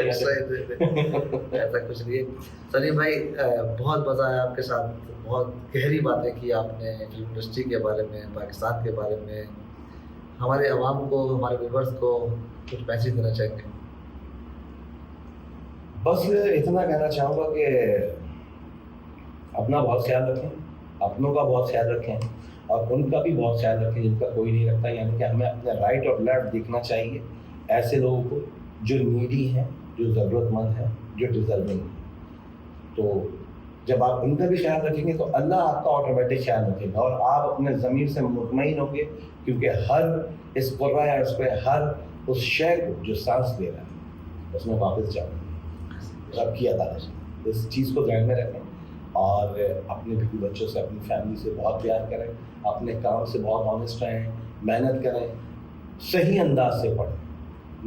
ایسا کچھ نہیں ہے. سلیم بھائی, بہت مزہ آیا آپ کے ساتھ, بہت گہری باتیں کی آپ نے فلم انڈسٹری کے بارے میں, پاکستان کے بارے میں. ہمارے عوام کو, ہمارے ویورز کو کچھ میسیج دینا چاہیں گے؟ بس اتنا کہنا چاہوں گا کہ اپنا بہت خیال رکھیں, اپنوں کا بہت خیال رکھیں, اور ان کا بھی بہت خیال رکھیں جن کا کوئی نہیں رکھتا. یعنی کہ ہمیں اپنے رائٹ اور لیفٹ دیکھنا چاہیے ایسے لوگوں کو جو نیڈی ہیں, جو ضرورت مند ہیں, جو ڈیزرونگ ہیں. تو جب آپ ان کا بھی خیال رکھیں گے تو اللہ آپ کا آٹومیٹک خیال رکھے گا, اور آپ اپنے ضمیر سے مطمئن ہوں گے, کیونکہ ہر اس قرآن عرض پہ ہر اس شے کو جو سانس لے رہا ہے اس میں واپس جاؤں گے رب کی عطا سے. اس چیز کو ذہن میں رکھیں, اور اپنے بیوی بچوں سے, اپنی فیملی سے بہت پیار کریں, اپنے کام سے بہت آنیسٹ رہیں, محنت کریں, صحیح انداز سے پڑھیں,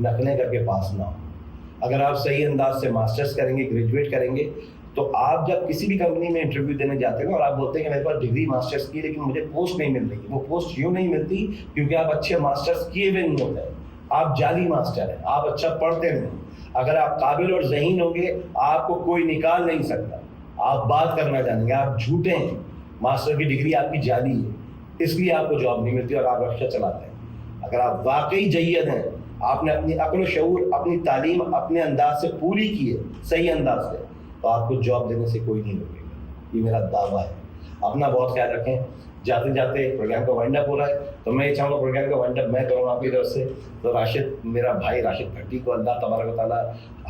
نقلیں کر کے پاس نہ ہو. اگر آپ صحیح انداز سے ماسٹرز کریں گے, گریجویٹ کریں گے, تو آپ جب کسی بھی کمپنی میں انٹرویو دینے جاتے ہیں اور آپ بولتے ہیں کہ میرے پاس ڈگری ماسٹرز کی لیکن مجھے پوسٹ نہیں مل رہی, وہ پوسٹ یوں نہیں ملتی کیونکہ آپ اچھے ماسٹرز کیے ہوئے نہیں ہوتے ہیں, آپ جعلی ماسٹر ہیں, آپ اچھا پڑھتے نہیں. اگر آپ قابل اور ذہین ہوں گے آپ کو کوئی نکال نہیں سکتا, آپ بات کرنا جانیں گے, آپ جھوٹے ہیں, ماسٹر کی ڈگری آپ کی جعلی ہے، اس لیے آپ کو جاب نہیں ملتی اور آپ رکشہ چلاتے ہیں۔ اگر آپ واقعی جید ہیں، آپ نے اپنی عقل و شعور، اپنی تعلیم اپنے انداز سے پوری کی ہے، صحیح انداز سے، تو آپ کو جاب دینے سے کوئی نہیں روکے گا، یہ میرا دعویٰ ہے۔ اپنا بہت خیال رکھیں۔ جاتے جاتے پروگرام کا وائنڈ اپ ہو رہا ہے، تو میں یہ چاہوں گا پروگرام کا وائنڈ اپ میں کروں آپ کی طرف سے، تو راشد، میرا بھائی راشد بھٹی کو اللہ تبارک و تعالیٰ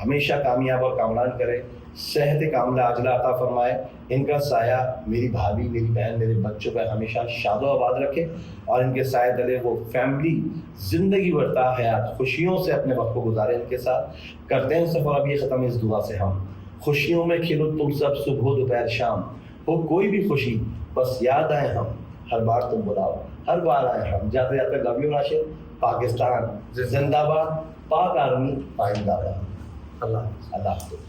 ہمیشہ کامیاب اور کامران کرے، صحت کاملہ عاجلہ عطا فرمائے، ان کا سایہ میری بھابھی، میری بہن، میرے بچوں پہ ہمیشہ شاد و آباد رکھے، اور ان کے سائے تلے وہ فیملی زندگی بھر حیات خوشیوں سے اپنے وقت کو گزارے۔ ان کے ساتھ کرتے ہیں سفر اب یہ ختم اس دعا سے ہم، خوشیوں میں کھلو تم سب صبح دوپہر شام، ہو کوئی بھی خوشی بس یاد آئے ہم، ہر بار تم بلاؤ ہر بار آئے ہم۔ جاتے جاتے لو یو راشد، پاکستان زندہ باد، پاک آرمی آئندہ باد۔ اللہ حافظ۔ اللہ حافظ۔